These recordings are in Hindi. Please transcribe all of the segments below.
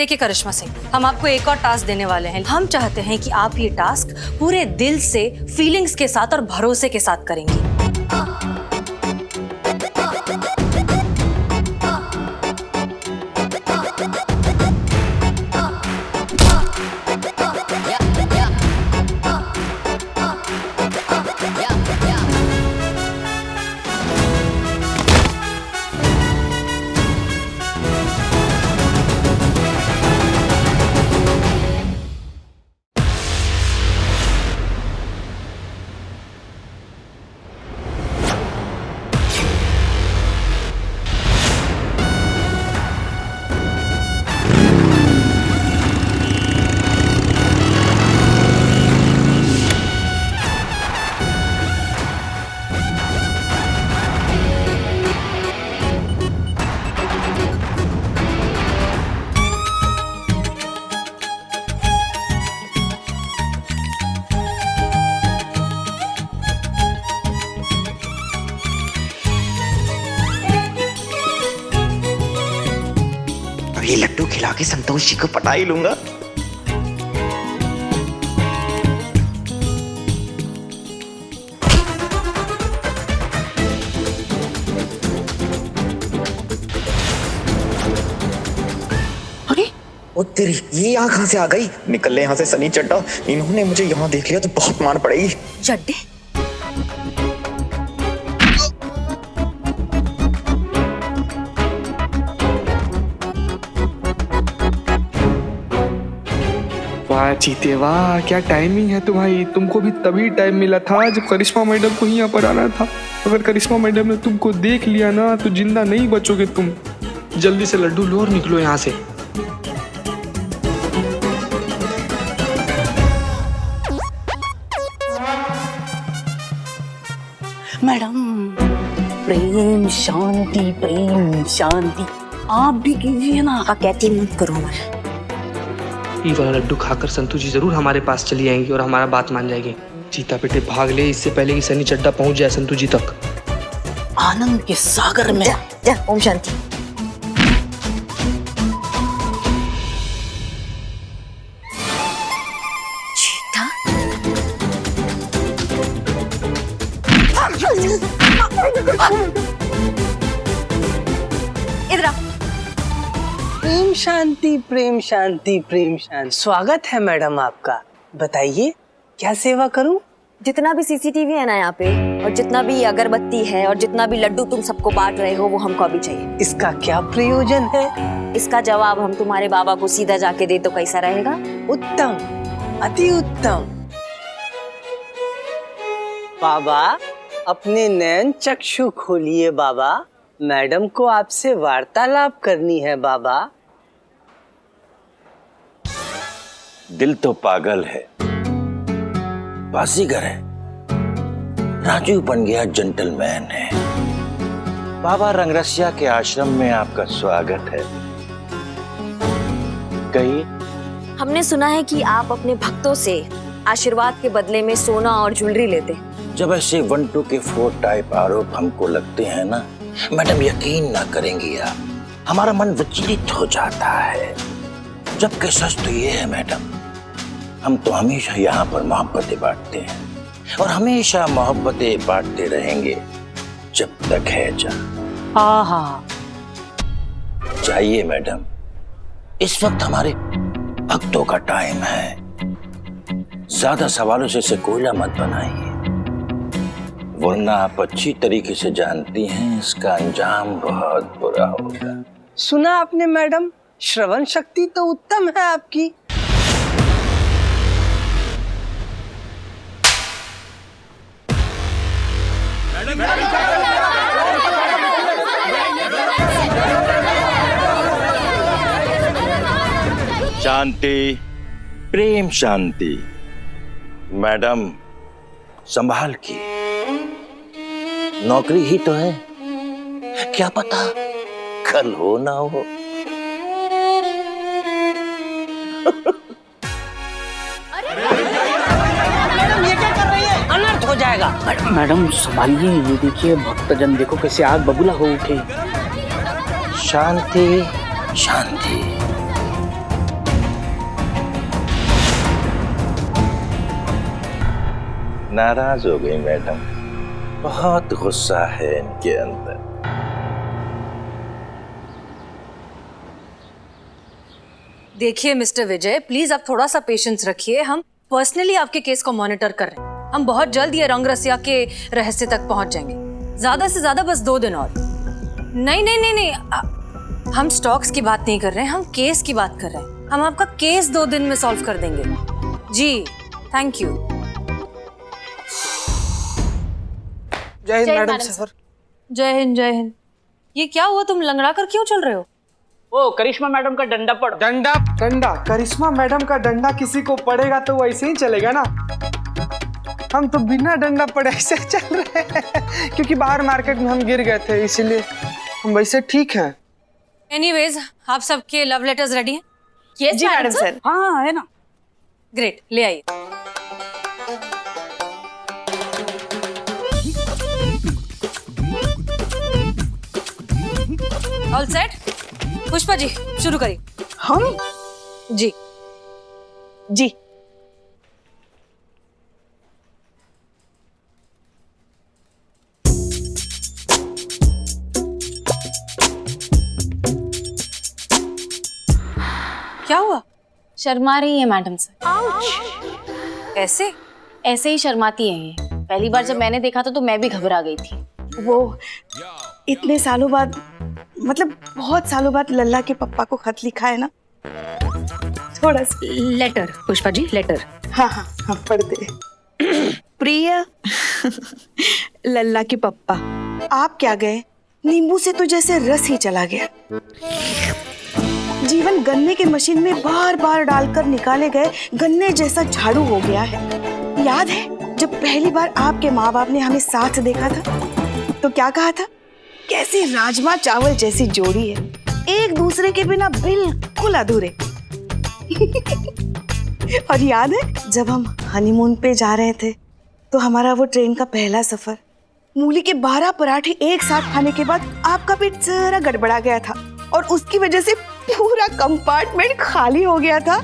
देखिए करिश्मा सिंह, हम आपको एक और टास्क देने वाले हैं। हम चाहते हैं कि आप ये टास्क पूरे दिल से, फीलिंग्स के साथ और भरोसे के साथ करेंगी। ये लड्डू खिला के संतोष जी को पटा ही लूंगा। अरे ओ तेरी, ये यहाँ कहाँ से आ गई? निकल ले यहाँ से सनी चड्डा, इन्होंने मुझे यहाँ देख लिया तो बहुत मार पड़ेगी। चड्डे, वाह चीते वाह, क्या टाइमिंग है तुम्हारी। तुमको भी तभी टाइम मिला था जब करिश्मा मैडम को ही यहाँ पर आना था। अगर करिश्मा मैडम ने तुमको देख लिया ना तो जिंदा नहीं बचोगे तुम। जल्दी से लड्डू लो और निकलो यहाँ से। मैडम प्रेम शांति, प्रेम शांति आप भी कीजिए ना। कहती मत करो हमारे। ये वाला लड्डू खाकर संतू जी जरूर हमारे पास चली आएंगी और हमारा बात मान जाएगी। चीता बेटे भाग ले इससे पहले कि सनी चड्डा पहुंच जाए संतू जी तक। आनंद के सागर में जा, ओम शांति। चीता, इधर आ। प्रेम शांति, प्रेम शांति, प्रेम शांति। स्वागत है मैडम आपका। बताइए क्या सेवा करूं? जितना भी सीसीटीवी है ना यहाँ पे, और जितना भी अगरबत्ती है, और जितना भी लड्डू तुम सबको बांट रहे हो, वो हमको अभी चाहिए। इसका क्या प्रयोजन है? इसका जवाब हम तुम्हारे बाबा को सीधा जाके दे तो कैसा रहेगा? उत्तम, अति उत्तम। बाबा अपने नयन चक्षु खोलिए बाबा, मैडम को आपसे वार्तालाप करनी है बाबा। दिल तो पागल है, बाजीगर है, राजू बन गया जेंटलमैन है। बाबा रंगरसिया के आश्रम में आपका स्वागत है। कहिए। हमने सुना है कि आप अपने भक्तों से आशीर्वाद के बदले में सोना और ज्वेलरी लेते। जब ऐसे 1 2 के 4 टाइप आरोप हमको लगते हैं ना मैडम, यकीन ना करेंगी आप, हमारा मन विचलित हो जाता है। जबकि सच तो ये है मैडम, हम तो हमेशा यहाँ पर मोहब्बतें बांटते हैं और हमेशा मोहब्बतें बांटते रहेंगे जब तक है जान। आहा, चाहिए मैडम, इस वक्त हमारे भक्तों का टाइम है। ज्यादा सवालों से इसे कोयला मत बनाइए, वरना आप अच्छी तरीके से जानती हैं इसका अंजाम बहुत बुरा होगा। सुना आपने मैडम, श्रवण शक्ति तो उत्तम है आपकी। शांति, प्रेम शांति। मैडम संभाल के, नौकरी ही तो है, क्या पता कल हो ना हो। मैडम ये क्या कर रही है? अनर्थ हो जाएगा। मैडम संभालिए, ये देखिए भक्तजन देखो कैसे आग बबूला हो उठे। शांति शांति। नाराज हो गई मैडम। बहुत गुस्सा है इनके अंदर। देखिए मिस्टर विजय, प्लीज आप थोड़ा सा पेशेंस रखिए। हम पर्सनली आपके केस को मॉनिटर कर रहे हैं। हम बहुत जल्द ये रंग रसिया के रहस्य तक पहुंच जाएंगे। ज्यादा से ज्यादा बस 2 दिन और। नहीं नहीं नहीं नहीं, हम स्टॉक्स की बात नहीं कर रहे हैं, हम केस की बात कर रहे हैं। हम आपका केस 2 दिन में सॉल्व कर देंगे। जी थैंक यू। जय हिंद मैडम सर। जय हिंद जय हिंद। ये क्या हुआ, तुम लंगड़ा कर क्यों चल रहे हो? ओ करिश्मा मैडम का डंडा पड़। डंडा डंडा करिश्मा मैडम का डंडा किसी को पड़ेगा तो वैसे ही चलेगा ना। हम तो बिना डंडा पड़े ऐसे चल रहे हैं क्योंकि बाहर मार्केट में हम गिर गए थे, इसीलिए हम वैसे ठीक हैं। एनीवेज, आप सबके लव लेटर्स रेडी हैं? यस जी मैडम सर। हाँ है ना। ग्रेट, ले आइए। All set? पुष्पा जी शुरू करिए। हम जी जी क्या हुआ? शर्मा रही है मैडम सर। ऐसे ऐसे ही शर्माती है ये। पहली बार जब मैंने देखा था तो मैं भी घबरा गई थी। वो इतने सालों बाद, मतलब बहुत सालों बाद लल्ला के पप्पा को खत लिखा है ना, थोड़ा सा। Letter Pushpa ji, letter. हाँ हाँ हाँ पढ़ते। प्रिय लल्ला के पप्पा, आप क्या गए, नींबू से तो जैसे रस ही चला गया। जीवन गन्ने के मशीन में बार बार डालकर निकाले गए गन्ने जैसा झाड़ू हो गया है। याद है जब पहली बार आपके माँ बाप ने हमें साथ देखा था तो क्या कहा था, कैसी राजमा चावल जैसी जोड़ी है, एक दूसरे के बिना बिल्कुल अधूरे। और याद है जब हम हनीमून पे जा रहे थे तो हमारा वो ट्रेन का पहला सफर, मूली के 12 पराठे एक साथ खाने के बाद आपका पेट जरा गड़बड़ा गया था और उसकी वजह से पूरा कंपार्टमेंट खाली हो गया था।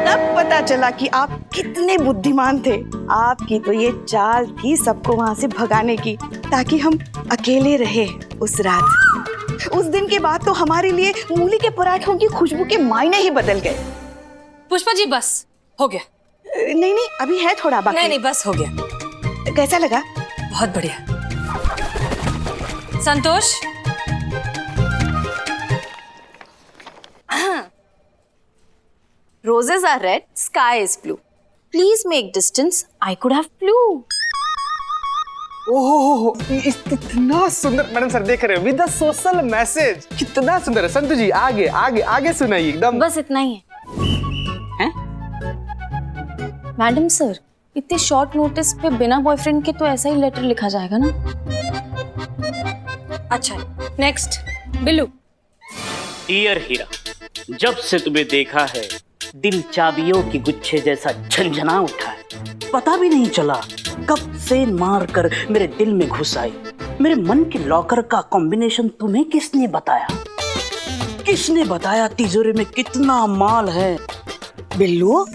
तब पता चला कि आप कितने बुद्धिमान थे। आपकी तो ये चाल थी सबको वहां से भगाने की ताकि हम अकेले रहे उस रात। उस दिन के बाद तो हमारे लिए मूली के पराठों की खुशबू के मायने ही बदल गए। पुष्पा जी बस हो गया। नहीं नहीं अभी है थोड़ा बाकी। नहीं नहीं बस हो गया। कैसा लगा? बहुत बढ़िया। संतोष, Roses are red, sky is blue. Please make distance. I could have flew. ओहो इतना सुंदर मैडम सर, देख रहे हो विद द सोशल मैसेज, कितना सुंदर है। संतु जी आगे आगे आगे सुनाइए एकदम। बस इतना ही है। मैडम सर, इतने शॉर्ट नोटिस पे बिना बॉयफ्रेंड के तो ऐसा ही लेटर लिखा जाएगा ना? अच्छा नेक्स्ट बिल्लू। डियर हीरा, जब से तुम्हें देखा है दिल चाबियों की गुच्छे जैसा झंझना उठा है। पता भी नहीं चला कब से मार कर मेरे दिल में घुस आई। मेरे मन के लॉकर का कॉम्बिनेशन तुम्हें किसने बताया? किसने बताया तिजोरी में कितना माल है? बिल्लू,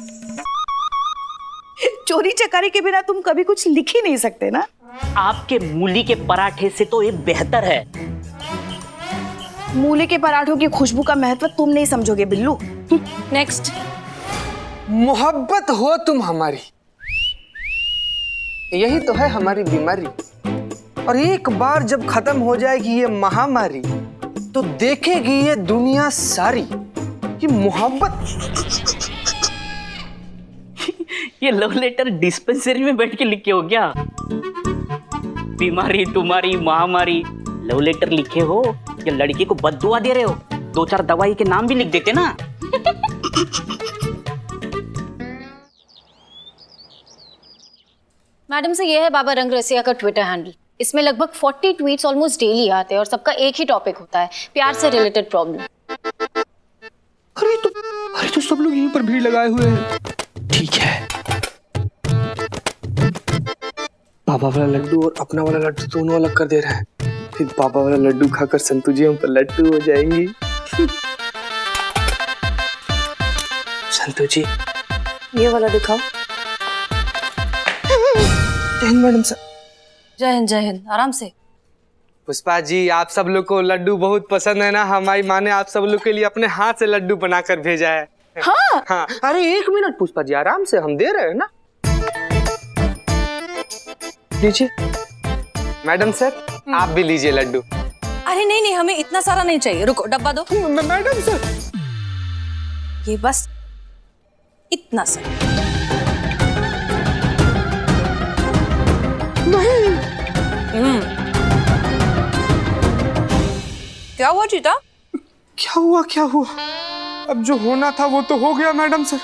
चोरी चकारी के बिना तुम कभी कुछ लिख ही नहीं सकते ना। आपके मूली के पराठे से तो ये बेहतर है। मूली के पराठों की खुशबू का महत्व तुम नहीं समझोगे बिल्लू। नेक्स्ट। मोहब्बत हो तुम हमारी, यही तो है हमारी बीमारी। और एक बार जब खत्म हो जाएगी ये महामारी तो देखेगी ये दुनिया सारी कि मोहब्बत। ये लव लेटर डिस्पेंसरी में बैठ के लिखे हो क्या? बीमारी तुम्हारी महामारी, लव लेटर लिखे हो या लड़की को बद्दुआ दे रहे हो? 2-4 दवाई के नाम भी लिख देते ना। मैडम से ये है बाबा रंग रसिया का ट्विटर हैंडल। इसमें लगभग 40 ट्वीट्स ऑलमोस्ट डेली आते हैं और सबका एक ही टॉपिक होता है, प्यार से रिलेटेड प्रॉब्लम। अरे तो सब लोग यहीं पर भीड़ लगाए हुए हैं। ठीक है, बाबा वाला लड्डू और अपना वाला लड्डू दोनों अलग कर दे रहे हैं। फिर बाबा वाला लड्डू खाकर संतु जी हम पर लड्डू हो जाएंगी। संतु जी ये वाला दिखाओ। Madam sir. जय हिंद, आराम से। पुष्पा जी, आप सब लोग को लड्डू बहुत पसंद है ना। हमारी माँ ने आप सब लोग के लिए अपने हाथ से लड्डू बनाकर भेजा है। हाँ हाँ। अरे 1 मिनट पुष्पा जी, आराम से, हम दे रहे हैं ना। लीजिए मैडम सर, आप भी लीजिए लड्डू। अरे नहीं, हमें इतना सारा नहीं चाहिए, रुको, डब्बा दो। मैडम सर, ये बस इतना सा। क्या हुआ चीता? क्या हुआ? अब जो होना था वो तो हो गया मैडम सर।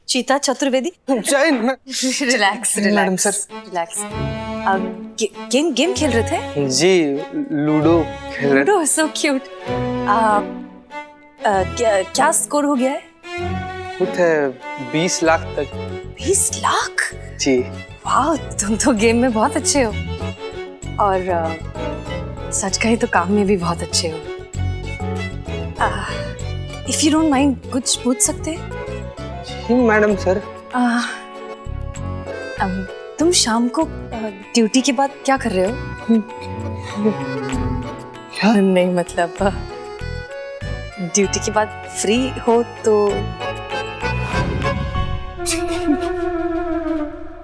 चीता Chaturvedi, relax madam sir. Relax. Game खेल रहे थे? जी, लूडो खेल रहे। Ludo, so cute. क्या स्कोर हो गया है? कुछ 20 लाख तक। 20 लाख? जी। वाह, तुम तो गेम में बहुत अच्छे हो, और सच कहे तो काम में भी बहुत अच्छे हो। इफ यू डोंट माइंड, कुछ पूछ सकते हैं? Madam sir. तुम शाम को ड्यूटी के बाद क्या कर रहे हो? क्या? नहीं मतलब ड्यूटी के बाद फ्री हो तो।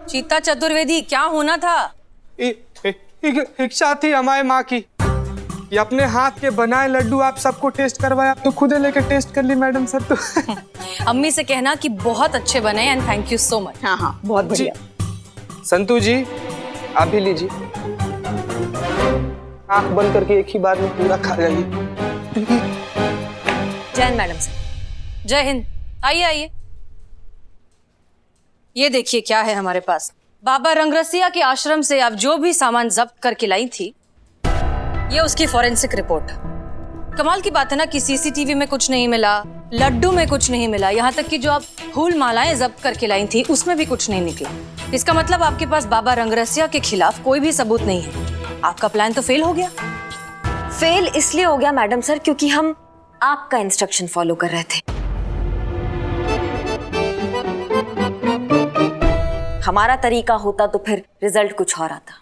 चीता चतुर्वेदी, क्या होना था? इच्छा थी हमारे माँ की, ये अपने हाथ के बनाए लड्डू आप सबको टेस्ट करवाए। आप तो खुद लेके टेस्ट कर ली मैडम सर। तो अम्मी से कहना कि बहुत अच्छे बने and thank you so much. हाँ, बहुत बढ़िया। संतू जी, आप भी लीजिए। आंख बंद करके एक ही बार में पूरा खा जाइए। जय हिंद मैडम सर। जय हिंद, आइए। ये देखिए क्या है हमारे पास। बाबा रंगरसिया के आश्रम से आप जो भी सामान जब्त करके लाई थी, ये उसकी फॉरेंसिक रिपोर्ट। कमाल की बात है ना कि सीसीटीवी में कुछ नहीं मिला, लड्डू में कुछ नहीं मिला, यहाँ तक कि जो आप फूल मालाएं जब्त करके लाई थी उसमें भी कुछ नहीं निकला। इसका मतलब आपके पास बाबा रंगरसिया के खिलाफ कोई भी सबूत नहीं है। आपका प्लान तो फेल हो गया। फेल इसलिए हो गया मैडम सर क्योंकि हम आपका इंस्ट्रक्शन फॉलो कर रहे थे। हमारा तरीका होता तो फिर रिजल्ट कुछ और आता।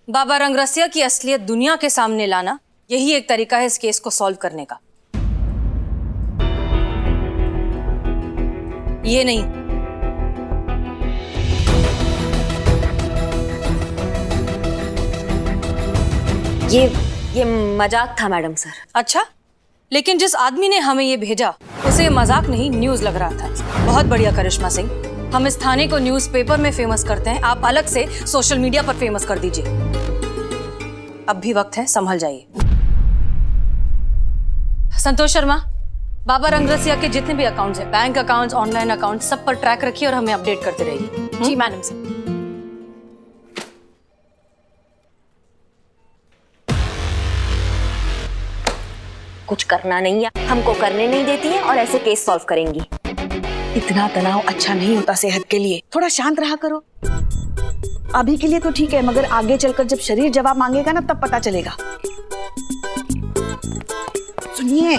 बाबा रंगरसिया की असलियत दुनिया के सामने लाना, यही एक तरीका है इस केस को सॉल्व करने का। ये नहीं, ये मजाक था मैडम सर। अच्छा, लेकिन जिस आदमी ने हमें ये भेजा उसे ये मजाक नहीं न्यूज लग रहा था। बहुत बढ़िया करिश्मा सिंह, हम इस थाने को न्यूज़पेपर में फेमस करते हैं, आप अलग से सोशल मीडिया पर फेमस कर दीजिए। अब भी वक्त है, संभल जाइए। संतोष शर्मा, बाबा रंगरसिया के जितने भी अकाउंट्स हैं, बैंक अकाउंट्स, ऑनलाइन अकाउंट्स, सब पर ट्रैक रखिए और हमें अपडेट करते रहिए। जी मैडम सर। कुछ करना नहीं है, हमको करने नहीं देती है और ऐसे केस सॉल्व करेंगी। इतना तनाव अच्छा नहीं होता सेहत के लिए, थोड़ा शांत रहा करो। अभी के लिए तो ठीक है, मगर आगे चलकर जब शरीर जवाब मांगेगा ना, तब पता चलेगा। सुनिए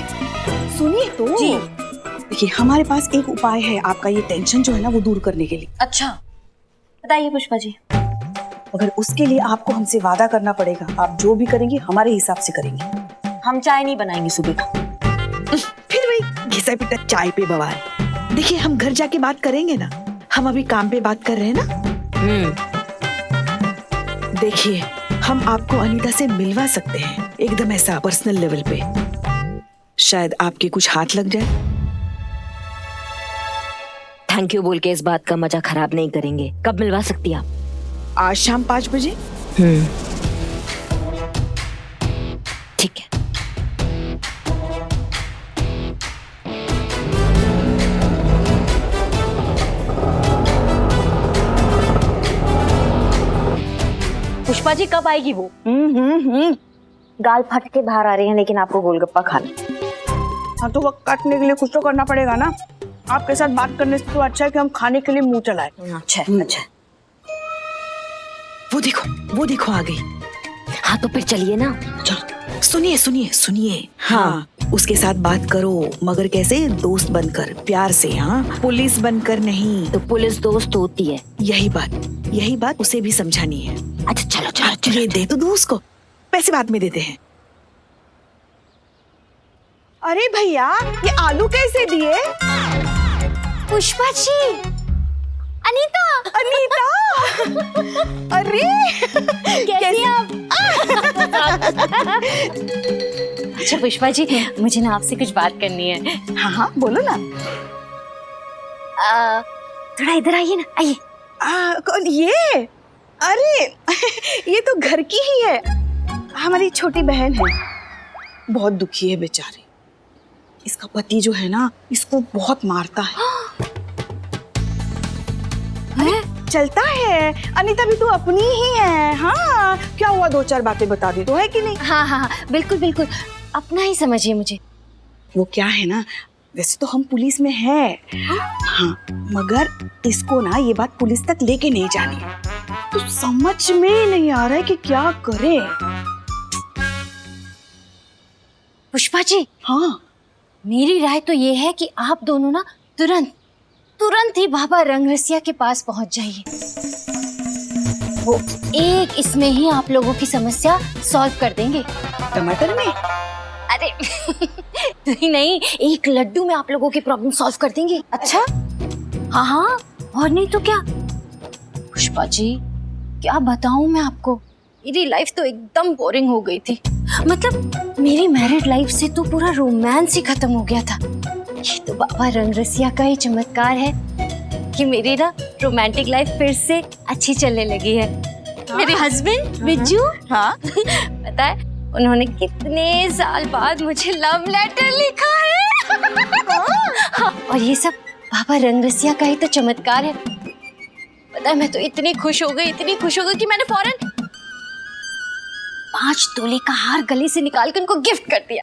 तो। जी। देखिए, हमारे पास एक उपाय है आपका ये टेंशन जो है ना वो दूर करने के लिए। अच्छा, बताइए पुष्पा जी। मगर उसके लिए आपको हमसे वादा करना पड़ेगा, आप जो भी करेंगी हमारे हिसाब से करेंगी। हम चाय नहीं बनाएंगे सुबह का। फिर वही घिसा पिटा चाय पे बवाल। देखिए, हम घर जाके बात करेंगे ना, हम अभी काम पे बात कर रहे हैं ना। देखिए, हम आपको अनीता से मिलवा सकते हैं, एकदम ऐसा पर्सनल लेवल पे। शायद आपके कुछ हाथ लग जाए। थैंक यू बोल के इस बात का मजा खराब नहीं करेंगे। कब मिलवा सकती आप? आज शाम 5 बजे। ठीक है। पुष्पा जी कब आएगी वो? गाल फट के बाहर आ रही हैं, लेकिन आपको गोलगप्पा खाना। हाँ, तो वक्त काटने के लिए कुछ तो करना पड़ेगा ना। आपके साथ बात करने से तो अच्छा है कि हम खाने के लिए मुंह चलाएं। अच्छा। वो देखो आ गई। हाँ तो फिर चलिए ना। सुनिए सुनिए सुनिए, हाँ उसके साथ बात करो, मगर कैसे? दोस्त बनकर, प्यार से, हाँ पुलिस बनकर नहीं। तो पुलिस दोस्त होती है। यही बात उसे भी समझानी है। अच्छा चलो चलो चलो। ये दे तो दो उसको, पैसे बाद में देते हैं। अरे भैया, ये आलू कैसे दिए? पुष्पा जी, अनीता। अरे कैसी आप? अच्छा पुष्पा जी, मुझे ना आपसे कुछ बात करनी है। हाँ हाँ बोलो ना। थोड़ा इधर आइए ना, आइए। कौन ये? अरे ये तो घर की ही है, हमारी छोटी बहन है। बहुत दुखी है बेचारी। इसका पति जो है ना, इसको बहुत मारता है। चलता है। अनीता भी तो अपनी ही है। हाँ क्या हुआ, 2-4 बातें बता दी तो है कि नहीं? हाँ हाँ हाँ, बिल्कुल बिल्कुल, अपना ही समझिए मुझे। वो क्या है ना, वैसे तो हम पुलिस में है, हाँ मगर इसको ना ये बात पुलिस तक लेके नहीं जानी है। तो समझ में नहीं आ रहा है कि क्या करे। पुष्पा जी, हाँ मेरी राय तो ये है कि आप दोनों ना तुरंत ही बाबा रंगरसिया के पास पहुंच जाइए। वो एक इसमें ही आप लोगों की समस्या सॉल्व कर देंगे। टमाटर में? अरे नहीं, एक लड्डू में आप लोगों की प्रॉब्लम सॉल्व कर देंगे। अच्छा? हाँ हाँ, और नहीं तो क्या। पुष्पा जी, क्या बताऊं मैं आपको, मेरी लाइफ तो एकदम बोरिंग हो गई थी। मतलब मेरी मैरिड लाइफ से तो पूरा रोमांस ही खत्म हो गया था। ये तो बाबा रंगरसिया का ही चमत्कार है कि मेरी ना रोमांटिक लाइफ फिर से अच्छी चलने लगी है। मेरे हस्बैंड बिज्जू, हाँ पता है उन्होंने कितने साल बाद मुझे लव लेटर लिखा है। हाँ, और ये सब बाबा रंगरसिया का ही तो चमत्कार है। पता है मैं तो इतनी खुश हो गई कि मैंने फौरन 5 तोले का हार गले से निकाल कर उनको गिफ्ट कर दिया।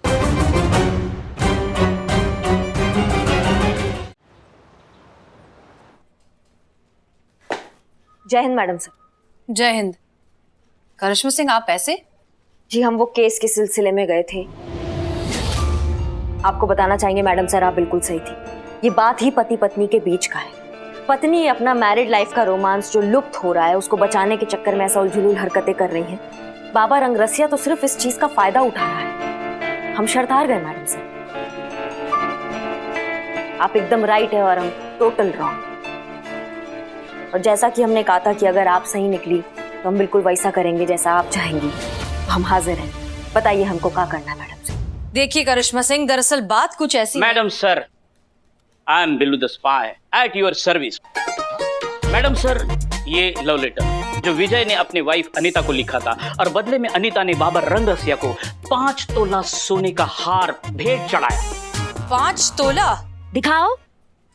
जय हिंद मैडम सर। जय हिंद। करिश्मा सिंह, आप ऐसे? जी हम वो केस के सिलसिले में गए थे। आपको बताना चाहेंगे मैडम सर, आप बिल्कुल सही थी। ये बात ही पति पत्नी के बीच का है। पत्नी अपना मैरिड लाइफ का रोमांस जो लुप्त हो रहा है उसको बचाने के चक्कर में ऐसा उलझुल हरकतें कर रही हैं। बाबा रंगरसिया तो सिर्फ इस चीज का फायदा उठा रहा है। हम शर्त हार गए मैडम सर। आप एकदम राइट है और हम टोटल रॉन्ग। और जैसा कि हमने कहा था कि अगर आप सही निकली तो हम बिल्कुल वैसा करेंगे जैसा आप चाहेंगी। तो हम हाजिर हैं, बताइए हमको क्या करना है मैडम सर। देखिए करिश्मा सिंह, दरअसल बात कुछ ऐसी है। Madam sir, I am Billu the spy at your service. Madam sir, ये लव लेटर जो विजय ने अपनी वाइफ अनीता को लिखा था और बदले में अनीता ने बाबा रंगरसिया को 5 तोला सोने का हार भेंट चढ़ाया। 5 तोला? दिखाओ।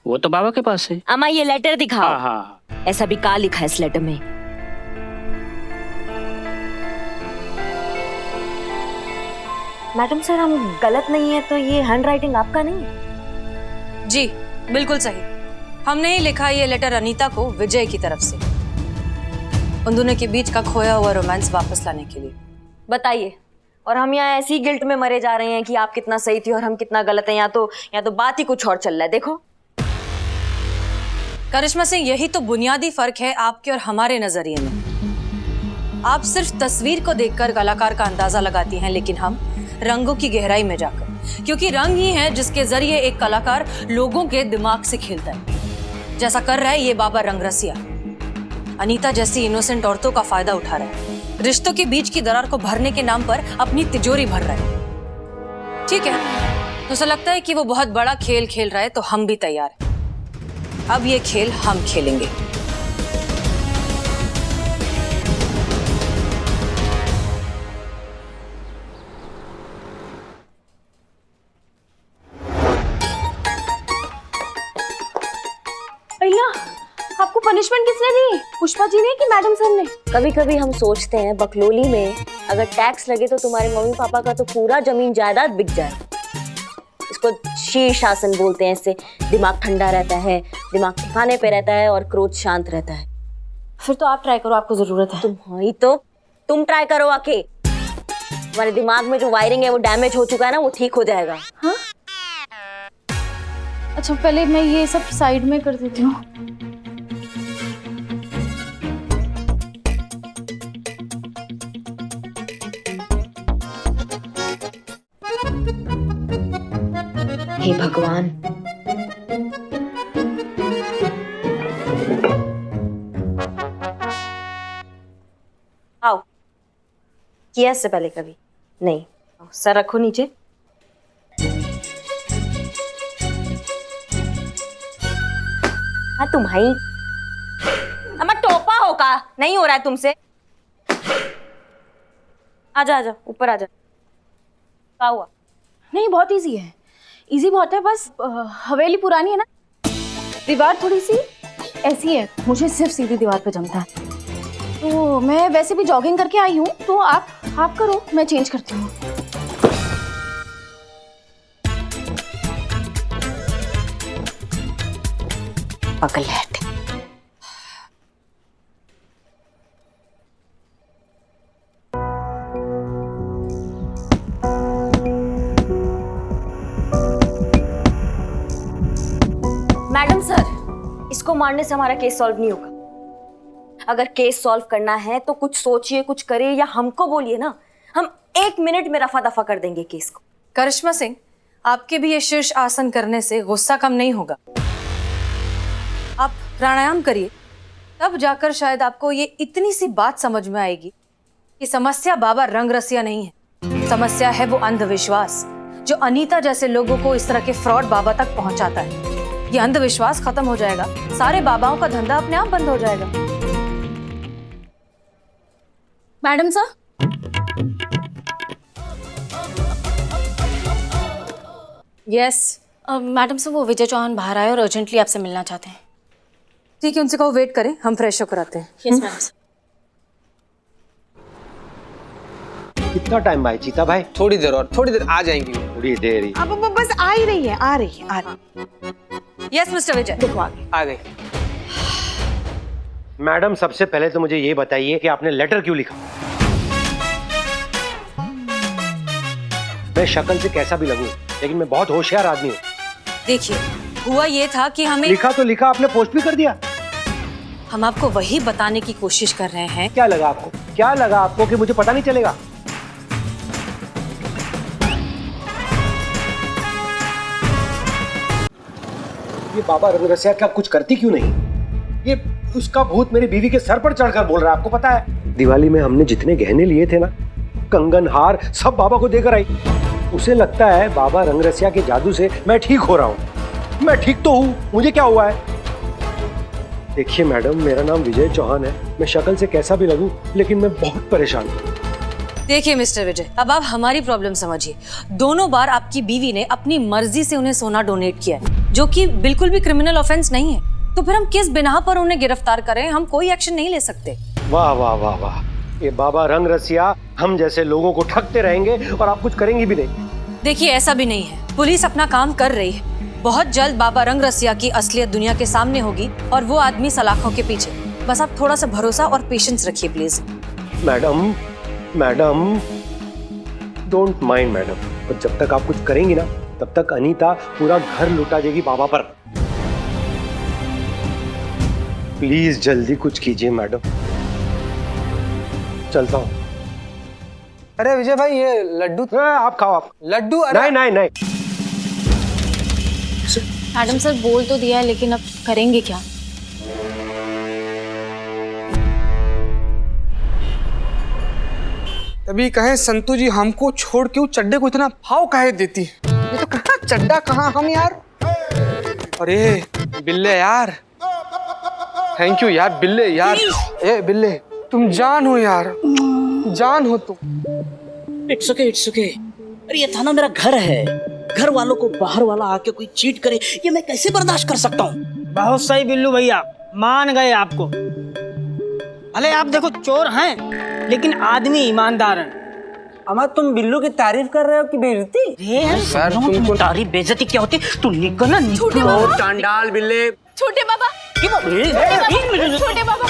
वो तो बाबा के पास है। अम्मा ये लेटर दिखाओ। हाँ हाँ। ऐसा भी क्या लिखा है इस लेटर में? मैडम सर हम गलत नहीं है तो ये हैंड राइटिंग आपका नहीं है? जी बिल्कुल सही। हमने ही लिखा ये लेटर अनीता को विजय की तरफ से, उन दोनों के बीच का खोया हुआ रोमांस वापस लाने के लिए। बताइए। और हम यहाँ ऐसी गिल्ट में मरे जा रहे हैं कि आप कितना सही थी और हम कितना गलत है। यहाँ तो बात ही कुछ और चल रहा है। देखो करिश्मा सिंह, यही तो बुनियादी फर्क है आपके और हमारे नजरिए में। आप सिर्फ तस्वीर को देखकर कलाकार का अंदाजा लगाती हैं, लेकिन हम रंगों की गहराई में जाकर, क्योंकि रंग ही है जिसके जरिए एक कलाकार लोगों के दिमाग से खेलता है, जैसा कर रहा है ये बाबा रंगरसिया। अनीता जैसी इनोसेंट औरतों का फायदा उठा रहा है, रिश्तों के बीच की दरार को भरने के नाम पर अपनी तिजोरी भर रहा है। ठीक है, तो उसे लगता है कि वो बहुत बड़ा खेल खेल रहा है, तो हम भी तैयार हैं। अब ये खेल हम खेलेंगे। भैया आपको पनिशमेंट किसने दी? पुष्पा जी ने कि मैडम सर ने? कभी कभी हम सोचते हैं बकलोली में अगर टैक्स लगे तो तुम्हारे मम्मी पापा का तो पूरा जमीन जायदाद बिक जाए। इसको शीर्षासन बोलते हैं। इससे दिमाग ठंडा रहता है, दिमाग ठिकाने पे रहता है और क्रोध शांत रहता है। फिर तो आप ट्राई करो, आपको जरूरत है। तुम ट्राई करो आके। तुम्हारे दिमाग में जो वायरिंग है वो डैमेज हो चुका है ना, वो ठीक हो जाएगा। हाँ अच्छा, पहले मैं ये सब साइड में कर देती हूँ। हे भगवान, आओ। किया इससे पहले कभी नहीं? सर रखो नीचे। हाँ तुम्हारी अम्मा टोपा होगा, नहीं हो रहा है तुमसे। आजा आजा ऊपर आजा। क्या हुआ? नहीं, बहुत इजी है, इजी बहुत है। बस हवेली पुरानी है ना, दीवार थोड़ी सी ऐसी है, मुझे सिर्फ सीधी दीवार पे जमता है। तो मैं वैसे भी जॉगिंग करके आई हूँ, तो आप करो, मैं चेंज करती हूँ। पगलैट। मैडम सर, इसको मारने से हमारा केस सॉल्व नहीं होगा। अगर केस सॉल्व करना है तो कुछ सोचिए, कुछ करिए, या हमको बोलिए ना, हम 1 मिनट में रफा दफा कर देंगे केस को। करिश्मा सिंह, आपके भी ये शीर्ष आसन करने से गुस्सा कम नहीं होगा। आप प्राणायाम करिए, तब जाकर शायद आपको ये इतनी सी बात समझ में आएगी कि समस्या बाबा रंगरसिया नहीं है, समस्या है वो अंधविश्वास जो अनीता जैसे लोगों को इस तरह के फ्रॉड बाबा तक पहुंचाता है। ये अंधविश्वास खत्म हो जाएगा, सारे बाबाओं का धंधा अपने आप बंद हो जाएगा। Madam sir, yes madam sir, वो विजय चौहान बाहर आए और अर्जेंटली आपसे मिलना चाहते हैं। ठीक है, उनसे कहो वेट करें, हम फ्रेश होकर आते हैं। Yes madam sir. कितना टाइम भाई चीता भाई? थोड़ी देर और, थोड़ी देर आ जाएंगी। थोड़ी देर ही। अब बस आ ही रही है, आ रही है, आ रही है। यस मिस्टर विजय, देखो आगे। आ गई। मैडम सबसे पहले तो मुझे ये बताइए कि आपने लेटर क्यों लिखा? मैं शक्ल से कैसा भी लगूं, लेकिन मैं बहुत होशियार आदमी हूँ। देखिए, हुआ ये था कि हमें लिखा तो लिखा, आपने पोस्ट भी कर दिया। हम आपको वही बताने की कोशिश कर रहे हैं। क्या लगा आपको? क्या लगा आपको कि मुझे पता नहीं चलेगा? ये बाबा रंगरसिया क्या कुछ करती क्यों नहीं? ये उसका भूत मेरी बीवी के सर पर चढ़कर बोल रहा है, आपको पता है? दिवाली में हमने जितने गहने लिए थे ना, कंगन हार, सब बाबा को देकर आई। उसे लगता है बाबा रंगरसिया के जादू से मैं ठीक हो रहा हूँ। मैं ठीक तो हूँ, मुझे क्या हुआ है? देखिए मैडम, मेरा नाम विजय चौहान है। मैं शक्ल से कैसा भी लगूं, लेकिन मैं बहुत परेशान हूँ। देखिए मिस्टर विजय, अब आप हमारी प्रॉब्लम समझिए। दोनों बार आपकी बीवी ने अपनी मर्जी से उन्हें सोना डोनेट किया है, जो कि बिल्कुल भी क्रिमिनल ऑफेंस नहीं है। तो फिर हम किस बिना पर उन्हें गिरफ्तार करें? हम कोई एक्शन नहीं ले सकते। वाह वाह वाह वाह, ये बाबा रंगरसिया हम जैसे लोगों को ठगते रहेंगे और आप कुछ करेंगी भी नहीं। देखिए, ऐसा भी नहीं है, पुलिस अपना काम कर रही है। बहुत जल्द बाबा रंगरसिया की असलियत दुनिया के सामने होगी और वो आदमी सलाखों के पीछे। बस आप थोड़ा सा भरोसा और पेशेंस रखिए please. Madam, madam don't mind madam, पर जब तक आप कुछ करेंगी ना, तब तक अनीता पूरा घर लुटा देगी बाबा पर। प्लीज जल्दी कुछ कीजिए मैडम। चलता हूँ। अरे विजय भाई, ये लड्डू। आप खाओ, आप। लड्डू? नहीं नहीं नहीं। मैडम सर, बोल तो दिया है, लेकिन अब करेंगे क्या? तभी कहे संतू जी, हमको छोड़ के चड्डे को इतना भाव काहे देती? ये तो कहाँ चड्डा, कहाँ हम यार। अरे बिल्ले यार, थैंक यू यार बिल्ले यार। ए बिल्ले, तुम जान हो यार, जान हो तुम। It's okay. अरे ये था ना मेरा घर है, घर वालों को बाहर वाला आके कोई चीट करे, ये मैं कैसे बर्दाश्त कर सकता हूँ? बहुत सही बिल्लू भैया, मान गए आपको। भले आप देखो चोर हैं, लेकिन आदमी ईमानदार हैं। अमा, तुम बिल्लू की तारीफ कर रहे हो कि बेइज्जती? सर तुमको तारीफ बेइज्जती क्या होती? तू निकल ना, निकल। चांडाल बिल्ले। छोटे बाबा, छोटे बाबा,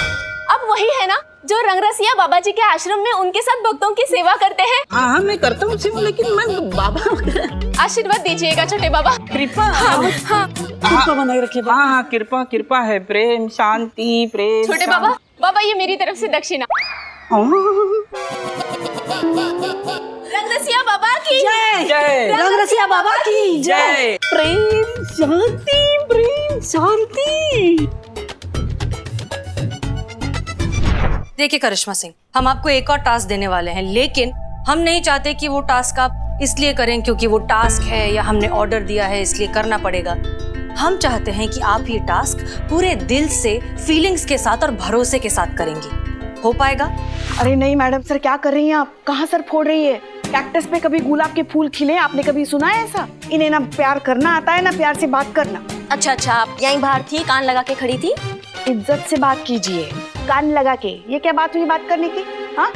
अब वही है ना जो रंगरसिया बाबा जी के आश्रम में उनके साथ भक्तों की सेवा करते हैं। हाँ हाँ मैं करता हूँ सेवा, लेकिन मैं बाबा आशीर्वाद दीजिएगा छोटे बाबा। कृपा। हाँ कृपा बनाए रखे। हाँ हाँ कृपा कृपा है, प्रेम शांति प्रेम। छोटे बाबा, बाबा ये मेरी तरफ से दक्षिणा। रंगरसिया बाबा की जय। रंगरसिया बाबा की जय। प्रेम शांति प्रेम शांति। देखिए करिश्मा सिंह, हम आपको एक और टास्क देने वाले हैं, लेकिन हम नहीं चाहते कि वो टास्क आप इसलिए करें क्योंकि वो टास्क है या हमने ऑर्डर दिया है इसलिए करना पड़ेगा। हम चाहते हैं कि आप ये टास्क पूरे दिल से, फीलिंग्स के साथ और भरोसे के साथ करेंगी। हो पाएगा? अरे नहीं मैडम सर, क्या कर रही हैं आप? कहाँ सर फोड़ रही है? कैक्टस पे कभी गुलाब के फूल खिले? आपने कभी सुना है ऐसा? इन्हें ना प्यार करना आता है ना प्यार से बात करना। अच्छा अच्छा, आप यहीं बाहर थी, कान लगा के खड़ी थी? इज्जत से बात कीजिए, कान लगा के। ये क्या बात हुई बात करने की? हाँ,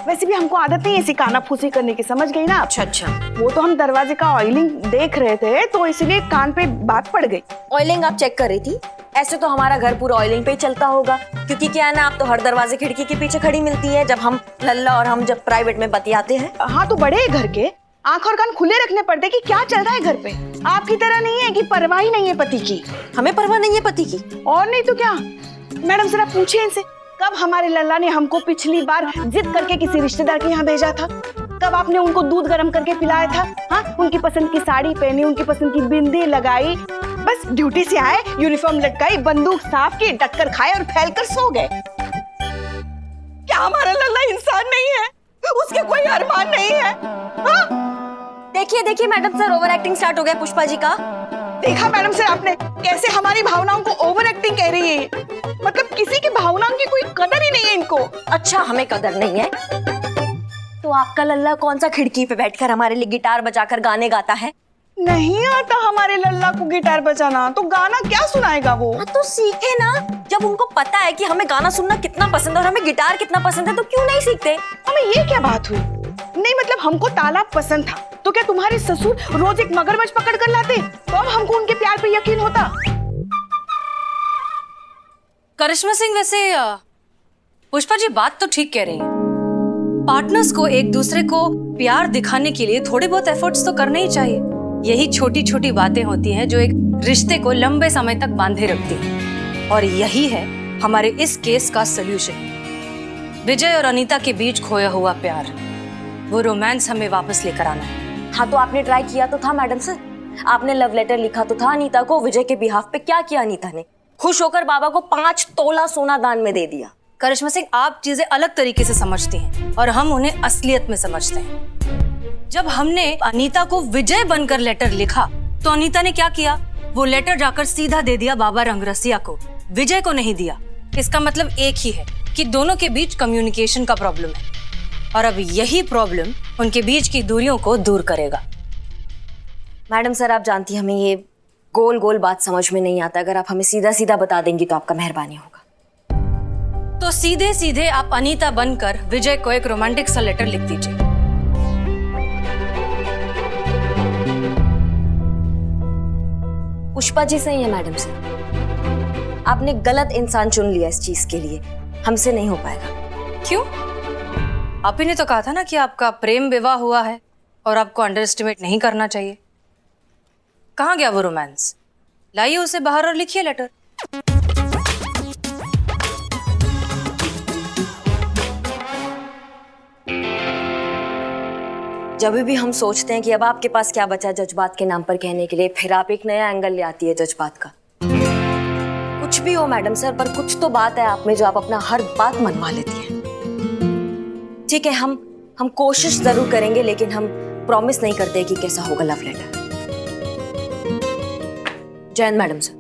वैसे भी हमको आदत नहीं है ऐसी काना फूसी करने की, समझ गई ना? अच्छा अच्छा। वो तो हम दरवाजे का ऑयलिंग देख रहे थे तो इसलिए कान पे बात पड़ गई। ऑयलिंग आप चेक कर रही थी? ऐसे तो हमारा घर पूरा ऑयलिंग पे ही चलता होगा, क्योंकि क्या है ना, आप तो हर दरवाजे खिड़की के पीछे खड़ी मिलती है जब हम लल्ला और हम जब प्राइवेट में बतियाते हैं। हाँ तो बड़े घर के आंख और कान खुले रखने पड़ते कि क्या चल रहा है घर पे। आपकी तरह नहीं है कि परवाह ही नहीं है पति की। हमें परवाह नहीं है पति की? और नहीं तो क्या। मैडम जरा पूछिए इनसे, कब हमारे लल्ला ने हमको पिछली बार जिद करके किसी रिश्तेदार के यहाँ भेजा था? कब आपने उनको दूध गर्म करके पिलाया था? हाँ, उनकी पसंद की साड़ी पहनी, उनकी पसंद की बिंदी लगाई, बस ड्यूटी से आए, यूनिफॉर्म लटकाई, बंदूक साफ की, टक्कर खाए और फैलकर सो गए। क्या हमारा लल्ला इंसान नहीं है? उसके कोई अरमान नहीं है? हाँ? देखिए देखिए madam sir, over acting start हो गया पुष्पा जी का। देखा मैडम सर आपने कैसे हमारी भावनाओं को ओवर एक्टिंग कह रही है? मतलब किसी की भावनाओं की कोई कदर ही नहीं है इनको। अच्छा, हमें कदर नहीं है तो आपका लल्ला कौन सा खिड़की पे बैठकर हमारे लिए गिटार बजाकर गाने गाता है? नहीं आता हमारे लल्ला को गिटार बजाना, तो गाना क्या सुनाएगा वो? तो सीखे ना। जब उनको पता है कि हमें गाना सुनना कितना पसंद है और हमें गिटार कितना पसंद है, तो क्यों नहीं सीखते? हमें ये क्या बात हुई? नहीं मतलब हमको तालाब पसंद था, तो क्या तुम्हारे ससुर रोज एक मगरमच्छ पकड़ कर लाते तो अब हमको उनके प्यार पे यकीन होता? करिश्मा सिंह, वैसे पुष्पा जी बात तो ठीक कह रही हैं। पार्टनर्स को एक दूसरे को प्यार दिखाने के लिए थोड़े बहुत एफर्ट्स तो करने ही चाहिए। यही छोटी छोटी बातें होती हैं जो एक रिश्ते को लंबे समय तक बांधे रखती हैं, और यही है हमारे इस केस का सल्यूशन। विजय और अनीता के बीच खोया हुआ प्यार, वो रोमांस हमें वापस लेकर आना है। हाँ तो आपने ट्राई किया तो था मैडम सर, आपने लव लेटर लिखा तो था अनीता को विजय के बिहाफ पे। क्या किया अनीता ने? खुश होकर बाबा को 5 तोला सोना दान में दे दिया। करिश्मा सिंह, आप चीजें अलग तरीके से समझती हैं और हम उन्हें असलियत में समझते हैं। जब हमने अनीता को विजय बनकर लेटर लिखा तो अनीता ने क्या किया? वो लेटर जाकर सीधा दे दिया बाबा रंगरसिया को, विजय को नहीं दिया। इसका मतलब एक ही है कि दोनों के बीच कम्युनिकेशन का प्रॉब्लम है, और अब यही प्रॉब्लम उनके बीच की दूरियों को दूर करेगा। मैडम सर, आप जानती हैं हमें ये गोल गोल बात समझ में नहीं आता। अगर आप हमें सीधा सीधा बता देंगी तो आपका मेहरबानी होगा। तो सीधे सीधे आप अनीता बनकर विजय को एक रोमांटिक सा लेटर लिख दीजिए। पुष्पा जी सही है मैडम सर, आपने गलत इंसान चुन लिया इस चीज के लिए, हमसे नहीं हो पाएगा। क्यों? आप ही ने तो कहा था ना कि आपका प्रेम विवाह हुआ है और आपको अंडर एस्टिमेट नहीं करना चाहिए। कहाँ गया वो रोमांस? लाइए उसे बाहर और लिखिए लेटर। जब भी हम सोचते हैं कि अब आपके पास क्या बचा जज्बात के नाम पर कहने के लिए, फिर आप एक नया एंगल ले आती है जज्बात का। कुछ भी हो मैडम सर, पर कुछ तो बात है आप में जो आप अपना हर बात मनवा लेती हैं। ठीक है, हम कोशिश जरूर करेंगे, लेकिन हम प्रॉमिस नहीं करते कि कैसा होगा love letter. Jain madam sir.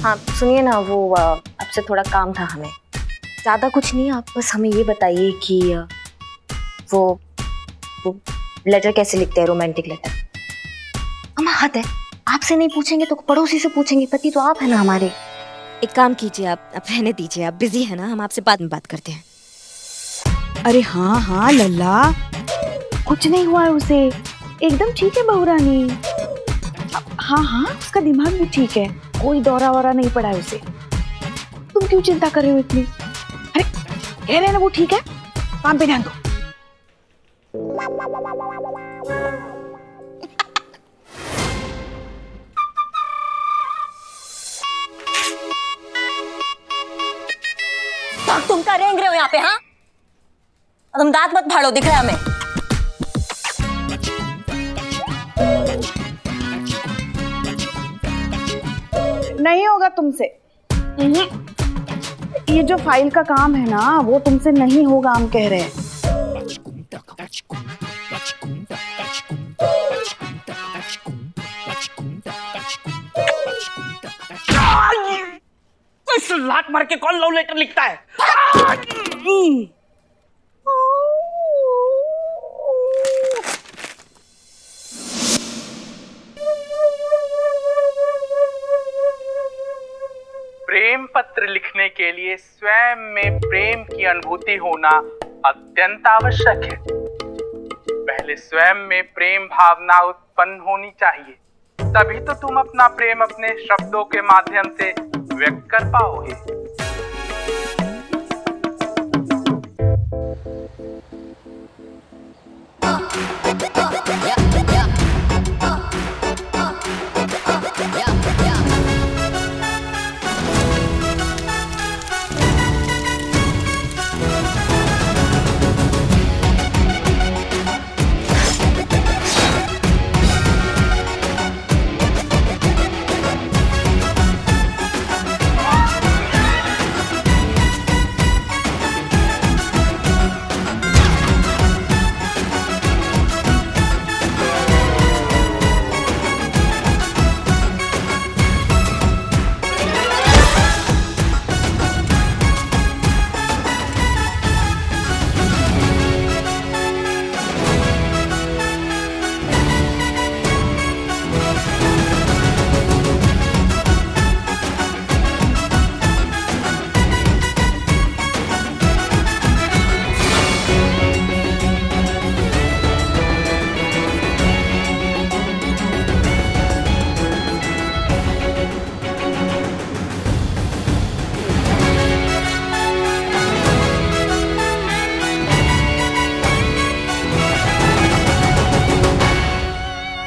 हाँ सुनिए ना, वो आपसे थोड़ा काम था हमें। ज़्यादा कुछ नहीं, आप बस हमें ये बताइए कि वो लेटर कैसे लिखते हैं, रोमांटिक लेटर। अम्मा हद है, आपसे नहीं पूछेंगे तो पड़ोसी से पूछेंगे, पति तो आप है ना हमारे। एक काम कीजिए, आप रहने दीजिए, आप बिजी है ना, हम आपसे बाद में बात करते हैं। अरे हाँ हाँ लल्ला, कुछ नहीं हुआ है उसे, एकदम ठीक है बहू रानी। हाँ हाँ, उसका दिमाग भी ठीक है, कोई दौरा वौरा नहीं पड़ा है उसे। तुम क्यों चिंता कर रहे हो इतनी? अरे कह रहे हैं ना वो ठीक है, काम पे ध्यान दो। तुम क्या रेंग रहे हो यहाँ पे? हाँ, तुम दांत मत फाड़ो, दिख रहा है हमें। नहीं होगा तुमसे। ये जो फाइल का काम है ना, वो तुमसे नहीं होगा, हम कह रहे हैं। इस लात मार के कौन लव लेटर लिखता है? प्रेम पत्र लिखने के लिए स्वयं में प्रेम की अनुभूति होना अत्यंत आवश्यक है। पहले स्वयं में प्रेम भावना उत्पन्न होनी चाहिए, तभी तो तुम अपना प्रेम अपने शब्दों के माध्यम से व्यक्त कर पाओगे।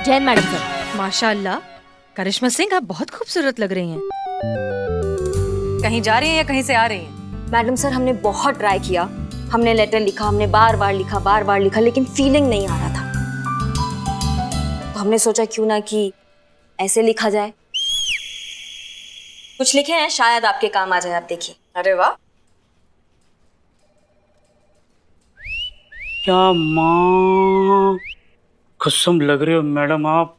Jain madam sir. माशाल्लाह, करिश्मा सिंह आप बहुत खूबसूरत लग रही हैं। कहीं जा रही हैं या कहीं से आ रही हैं? मैडम सर, हमने बहुत ट्राई किया, हमने लेटर लिखा, हमने बार बार लिखा, लेकिन फीलिंग नहीं आ रहा था। तो हमने सोचा क्यों ना कि ऐसे लिखा जाए। कुछ लिखे हैं, शायद आपके काम आ जाए, आप देखिए। अरे वाह, क्या माँ कसम लग रही हो मैडम आप।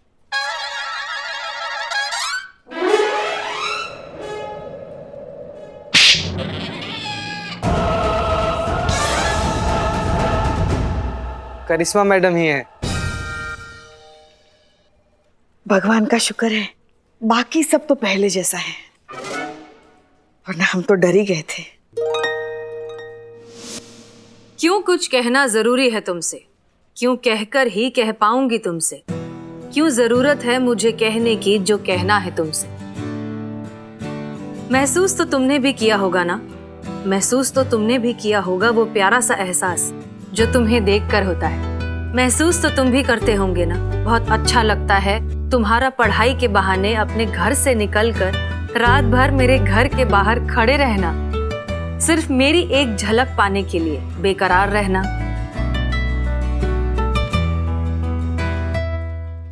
करिश्मा मैडम ही है। भगवान का शुक्र है, बाकी सब तो पहले जैसा है, वरना हम तो डर ही गए थे। क्यों कुछ कहना जरूरी है तुमसे? क्यों कहकर ही कह पाऊंगी तुमसे? क्यों जरूरत है मुझे कहने की जो कहना है तुमसे? महसूस तो तुमने भी किया होगा ना, महसूस तो तुमने भी किया होगा वो प्यारा सा एहसास जो तुम्हें देखकर होता है। महसूस तो तुम भी करते होंगे ना, बहुत अच्छा लगता है तुम्हारा पढ़ाई के बहाने अपने घर से निकलकर रात भर मेरे घर के बाहर खड़े रहना, सिर्फ मेरी एक झलक पाने के लिए बेकरार रहना।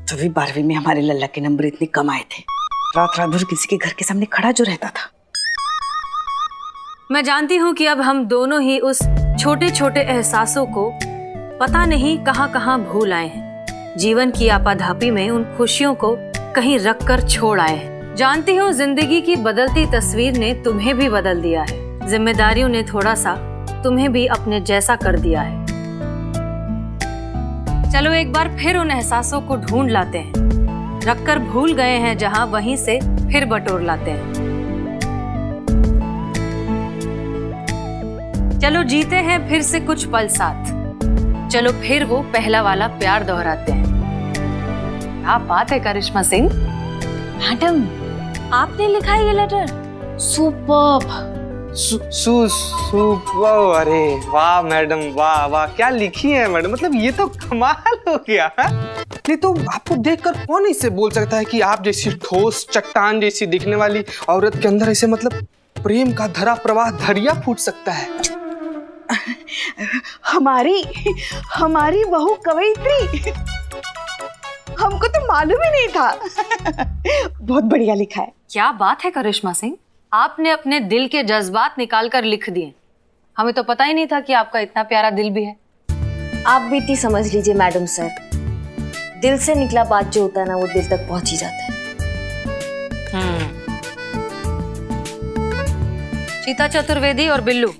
तभी 12वीं में हमारे लल्ला के नंबर इतने कम आए थे, रात रात भर किसी के घर के सामने खड़ा जो रहता था। मैं जानती हूँ कि अब हम दोनों ही उस छोटे छोटे एहसासों को पता नहीं कहाँ कहाँ भूल आए हैं। जीवन की आपाधापी में उन खुशियों को कहीं रख कर छोड़ आए हैं। जानती हूँ जिंदगी की बदलती तस्वीर ने तुम्हें भी बदल दिया है, जिम्मेदारियों ने थोड़ा सा तुम्हें भी अपने जैसा कर दिया है। चलो एक बार फिर उन एहसासों को ढूंढ लाते हैं। रखकर भूल गए हैं जहां, वहीं से फिर बटोर लाते हैं। चलो जीते हैं फिर से कुछ पल साथ, चलो फिर वो पहला वाला प्यार दोहराते हैं। क्या बात है करिश्मा सिंह। मैडम, आपने लिखा है ये लेटर? सुपर्ब। अरे वाह मैडम, वाह वाह, क्या लिखी है मैडम, मतलब ये तो कमाल हो गया है। नहीं तो आपको देखकर कौन इससे बोल सकता है कि आप जैसी ठोस चट्टान जैसी दिखने वाली औरत के अंदर ऐसे मतलब प्रेम का धरा प्रवाह दरिया फूट सकता है। हमारी बहू कवयित्री, हमको तो मालूम ही नहीं था। बहुत बढ़िया लिखा है। क्या बात है करिश्मा सिंह, आपने अपने दिल के जज्बात निकाल कर लिख दिए। हमें तो पता ही नहीं था कि आपका इतना प्यारा दिल भी है। आप भी इतनी समझ लीजिए मैडम सर, दिल से निकला बात जो होता है ना, वो दिल तक पहुंच ही जाता है। चीता चतुर्वेदी और बिल्लू,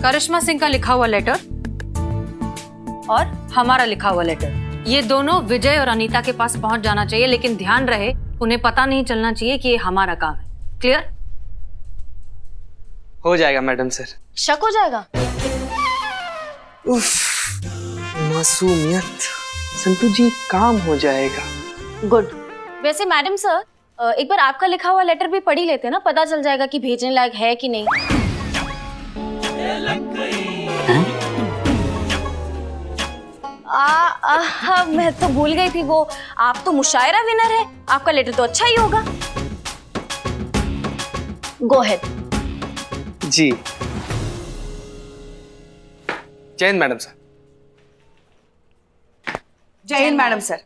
करिश्मा सिंह का लिखा हुआ लेटर और हमारा लिखा हुआ लेटर, ये दोनों विजय और अनीता के पास पहुंच जाना चाहिए, लेकिन ध्यान रहे उन्हें पता नहीं चलना चाहिए कि ये हमारा काम है। क्लियर? हो जाएगा मैडम सर। शक हो जाएगा? उफ, मासूमियत। संतू जी, काम हो जाएगा। गुड। वैसे मैडम सर, एक बार आपका लिखा हुआ लेटर भी पढ़ ही लेते ना, पता चल जाएगा कि भेजने लायक है कि नहीं। मैं तो भूल गई थी, वो आप तो मुशायरा विनर है, आपका लेटर तो अच्छा ही होगा। Go ahead. जी। Jai Hind madam sir. जय हिंद मैडम सर।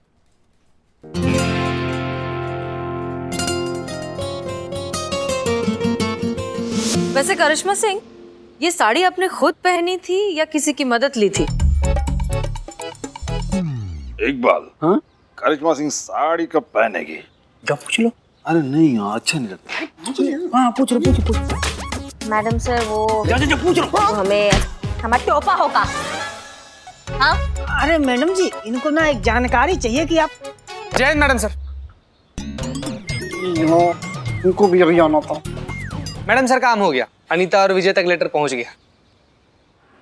वैसे करिश्मा सिंह, ये साड़ी आपने खुद पहनी थी या किसी की मदद ली थी? इकबाल, हाँ? करिश्मा सिंह साड़ी कब पहनेगी? क्या पूछ लो? अरे नहीं यार, अच्छा नहीं लगता। हाँ पूछ लो। मैडम सर वो पूछ लो। हमें हमारा टोपा होगा। हाँ? अरे मैडम जी, इनको ना एक जानकारी चाहिए कि आप। जय हिंद मैडम सर। इनको भी अभी आना था। मैडम सर, काम हो गया, अनीता और विजय तक लेटर पहुंच गया।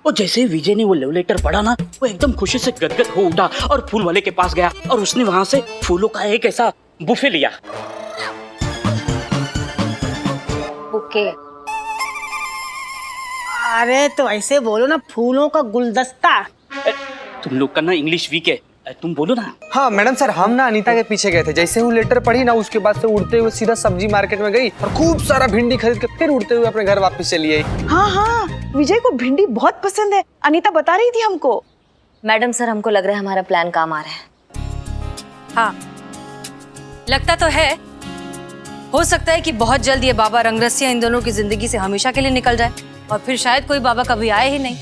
और जैसे ही विजय ने वो लव लेटर पढ़ा ना, वो एकदम खुशी से गदगद हो उठा और फूल वाले के पास गया और उसने वहां से फूलों का एक ऐसा बुफे लिया। बुके? अरे तो ऐसे बोलो ना, फूलों का गुलदस्ता। तुम लोग का ना इंग्लिश वीक है, तुम बोलो ना। हाँ मैडम सर, हम ना अनीता के पीछे गए थे, जैसे वो लेटर पढ़ी ना, उसके बाद से उड़ते हुए सीधा सब्जी मार्केट में गई और खूब सारा भिंडी खरीद के फिर उड़ते हुए अपने घर वापस चली आई। हाँ, विजय को भिंडी बहुत पसंद है, अनीता बता रही थी हमको। मैडम सर, हमको लग रहा है हमारा प्लान काम आ रहा है। हाँ, लगता तो है। हो सकता है कि बहुत जल्द ये बाबा रंगरसिया इन दोनों की जिंदगी से हमेशा के लिए निकल जाए और फिर शायद कोई बाबा कभी आए ही नहीं।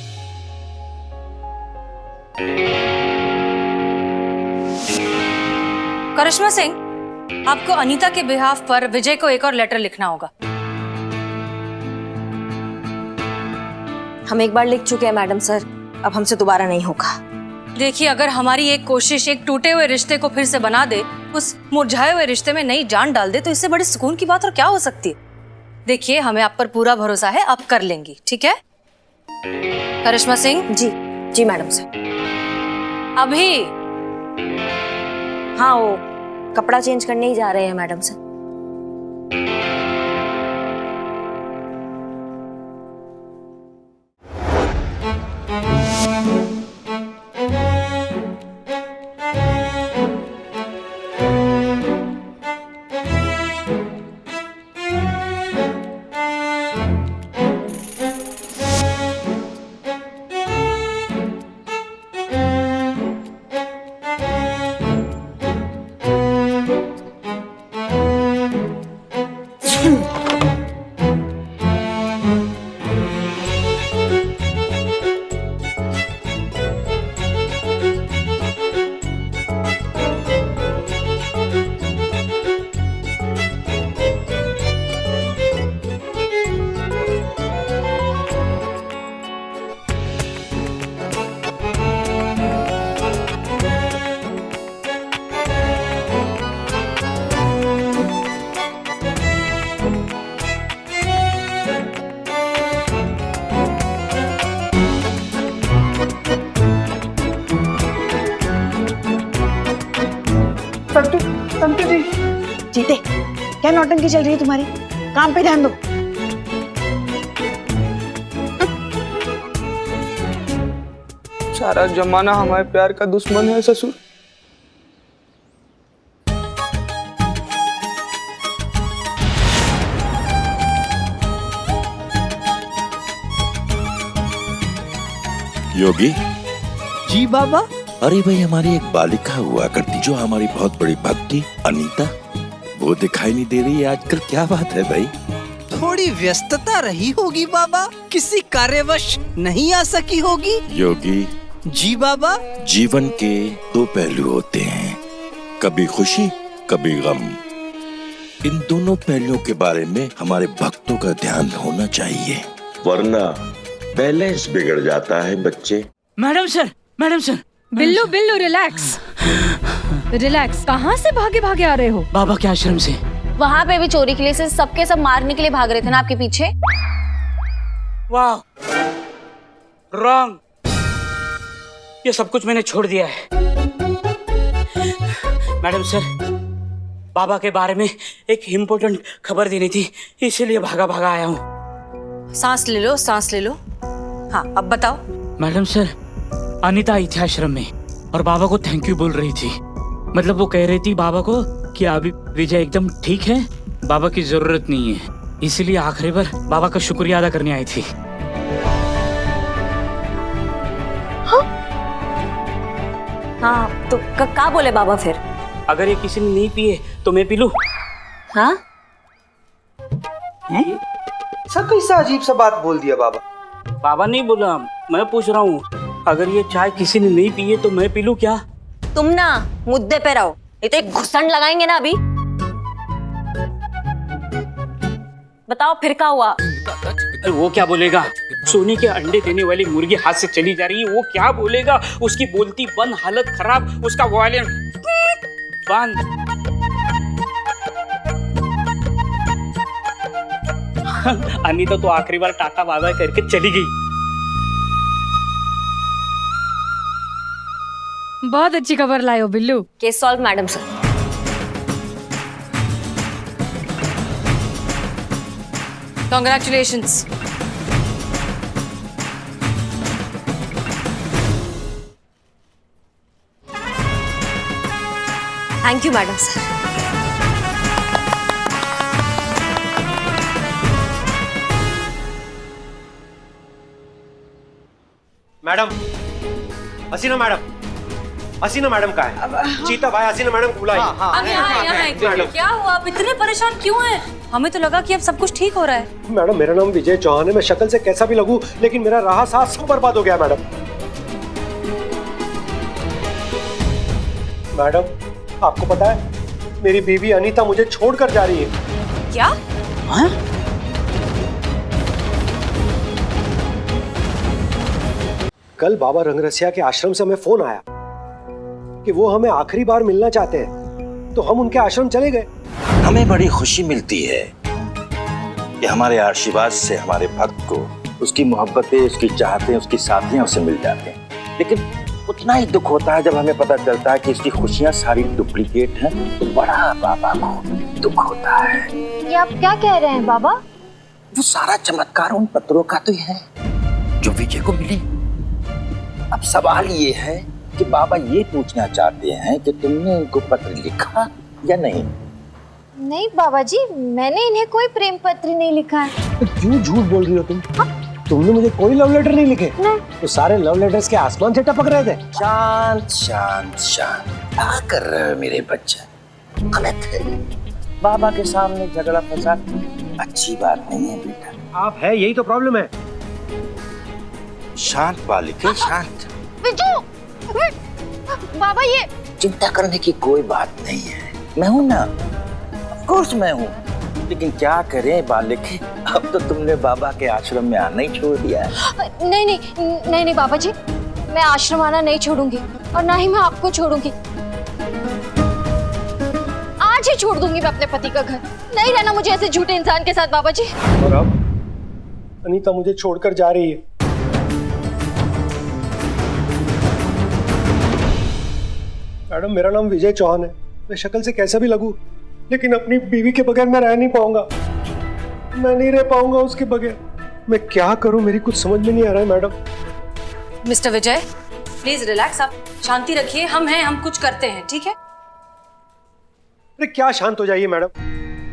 करिश्मा सिंह, आपको अनीता के बिहाफ पर विजय को एक और लेटर लिखना होगा। हम एक बार लिख चुके हैं मैडम सर, अब हमसे दोबारा नहीं होगा। देखिए, अगर हमारी एक कोशिश एक टूटे हुए रिश्ते को फिर से बना दे, उस मुरझाए हुए रिश्ते में नई जान डाल दे, तो इससे बड़ी सुकून की बात और क्या हो सकती है। देखिए, हमें आप पर पूरा भरोसा है, आप कर लेंगी, ठीक है? करिश्मा सिंह। जी मैडम सर। अभी? हाँ, वो कपड़ा चेंज करने ही जा रहे हैं मैडम सर। संतु संतु जी। जीते, क्या नौटंकी चल रही है तुम्हारी? काम पे ध्यान दो। सारा जमाना हमारे प्यार का दुश्मन है ससुर। योगी। जी बाबा। अरे भाई, हमारी एक बालिका हुआ करती जो हमारी बहुत बड़ी भक्ति अनीता, वो दिखाई नहीं दे रही है आजकल, क्या बात है भाई? थोड़ी व्यस्तता रही होगी बाबा, किसी कार्यवश नहीं आ सकी होगी। योगी। जी बाबा। जीवन के दो पहलू होते हैं, कभी खुशी कभी गम। इन दोनों पहलुओं के बारे में हमारे भक्तों का ध्यान होना चाहिए, वरना बैलेंस बिगड़ जाता है बच्चे। Madam sir, madam sir. Billu Billu relax relax. कहाँ से भागे भागे आ रहे हो? बाबा के आश्रम से। वहाँ पे भी चोरी के लिए से सबके सब मारने के लिए भाग रहे थे ना आपके पीछे। वाह, रॉन्ग। ये सब कुछ मैंने छोड़ दिया है। मैडम सर, बाबा के बारे में एक इम्पोर्टेंट खबर देनी थी, इसीलिए भागा भागा आया हूँ। सांस ले लो, सांस ले लो। हाँ, अब बताओ। मैडम सर, अनीता आई थी आश्रम में और बाबा को थैंक यू बोल रही थी। मतलब वो कह रही थी बाबा को कि अभी विजय एकदम ठीक है, बाबा की जरूरत नहीं है, इसीलिए आखिरी बार बाबा का शुक्रिया अदा करने आई थी। हाँ, तो क्या बोले बाबा फिर? अगर ये किसी ने नहीं पिए तो मैं पी लूं? हाँ? सब कैसा अजीब सा बात बोल दिया बाबा। बाबा नहीं बोला, मैं पूछ रहा हूँ, अगर ये चाय किसी ने नहीं पी है तो मैं पी लूं क्या? तुम ना मुद्दे पे रहो, ये तो एक घुसंड लगाएंगे ना अभी। बताओ फिर क्या हुआ? अरे वो क्या बोलेगा? सोने के अंडे देने वाली मुर्गी हाथ से चली जा रही है, वो क्या बोलेगा? उसकी बोलती बंद, हालत खराब, उसका वॉयलेंट बंद। अनीता तो आखिरी बार टाटा बाय करके चली गई। बहुत अच्छी खबर लाए हो Billu. Case solve madam sir. Congratulations. Thank you madam sir. Madam, Hasina madam, Hasina madam का है। चीता भाई हसीना मैडम को बुलाइए। अब यहाँ क्या हुआ? आप इतने परेशान क्यों हैं? हमें तो लगा कि अब सब कुछ ठीक हो रहा है। मैडम, मेरा नाम विजय चौहान है। मैं शक्ल से कैसा भी लगूं, लेकिन मेरा रहा साथ सब बर्बाद हो गया मैडम। मैडम, आपको पता है मेरी बीवी अनीता मुझे छोड़कर जा रही है। क्या? हाँ? कल बाबा रंगरसिया के आश्रम से हमें फोन आया कि वो हमें आखिरी बार मिलना चाहते हैं, तो हम उनके आश्रम चले गए। हमें बड़ी खुशी मिलती है कि हमारे आशीर्वाद से हमारे भक्त को उसकी मोहब्बतें, उसकी चाहतें, उसकी साथियां उसे मिल जाते हैं। लेकिन उतना ही दुख होता है जब हमें पता चलता है कि इसकी खुशियां सारी डुप्लीकेट हैं, तो बड़ा बाबा को दुख होता है। ये आप क्या कह रहे हैं बाबा? वो सारा चमत्कार उन पत्रों का तो है जो विजय को मिले। अब सवाल ये है कि बाबा ये पूछना चाहते हैं कि तुमने इनको पत्र लिखा या नहीं? नहीं बाबा जी, मैंने इन्हें कोई प्रेम पत्र नहीं लिखा है। तो क्यों झूठ बोल रही हो तुम? तुमने मुझे कोई लव लेटर नहीं लिखे? तो सारे लव लेटर्स के आसमान से टपक रहे थे। शांत शांत शांत, क्या कर रहे हो मेरे बच्चे? गलत है, बाबा के सामने झगड़ा फसाद अच्छी बात नहीं है बेटा। आप है, यही तो प्रॉब्लम है। शांत बालिके, शांत। विजू, बाबा ये चिंता करने की कोई बात नहीं है, मैं हूं ना, ऑफ कोर्स मैं हूं। लेकिन क्या करें बालिके, अब तो तुमने बाबा के आश्रम में आना ही छोड़ दिया है। नहीं नहीं नहीं नहीं बाबा जी, मैं आश्रम आना नहीं छोड़ूंगी और ना ही मैं आपको छोड़ूंगी। आज ही छोड़ दूंगी मैं अपने पति का घर। नहीं रहना मुझे ऐसे झूठे इंसान के साथ बाबा जी। और अब अनीता मुझे छोड़कर जा रही है। मैडम, मेरा नाम विजय चौहान है। मैं शक्ल से कैसा भी लगूं, लेकिन अपनी बीवी के बगैर मैं रह नहीं पाऊंगा। मैं नहीं रह पाऊंगा उसके बगैर। मैं क्या करूं, मेरी कुछ समझ में नहीं आ रहा है madam. Mister Vijay please relax, आप शांति रखिए। हम हैं, हम कुछ करते हैं, ठीक है? अरे क्या शांत हो जाइए मैडम,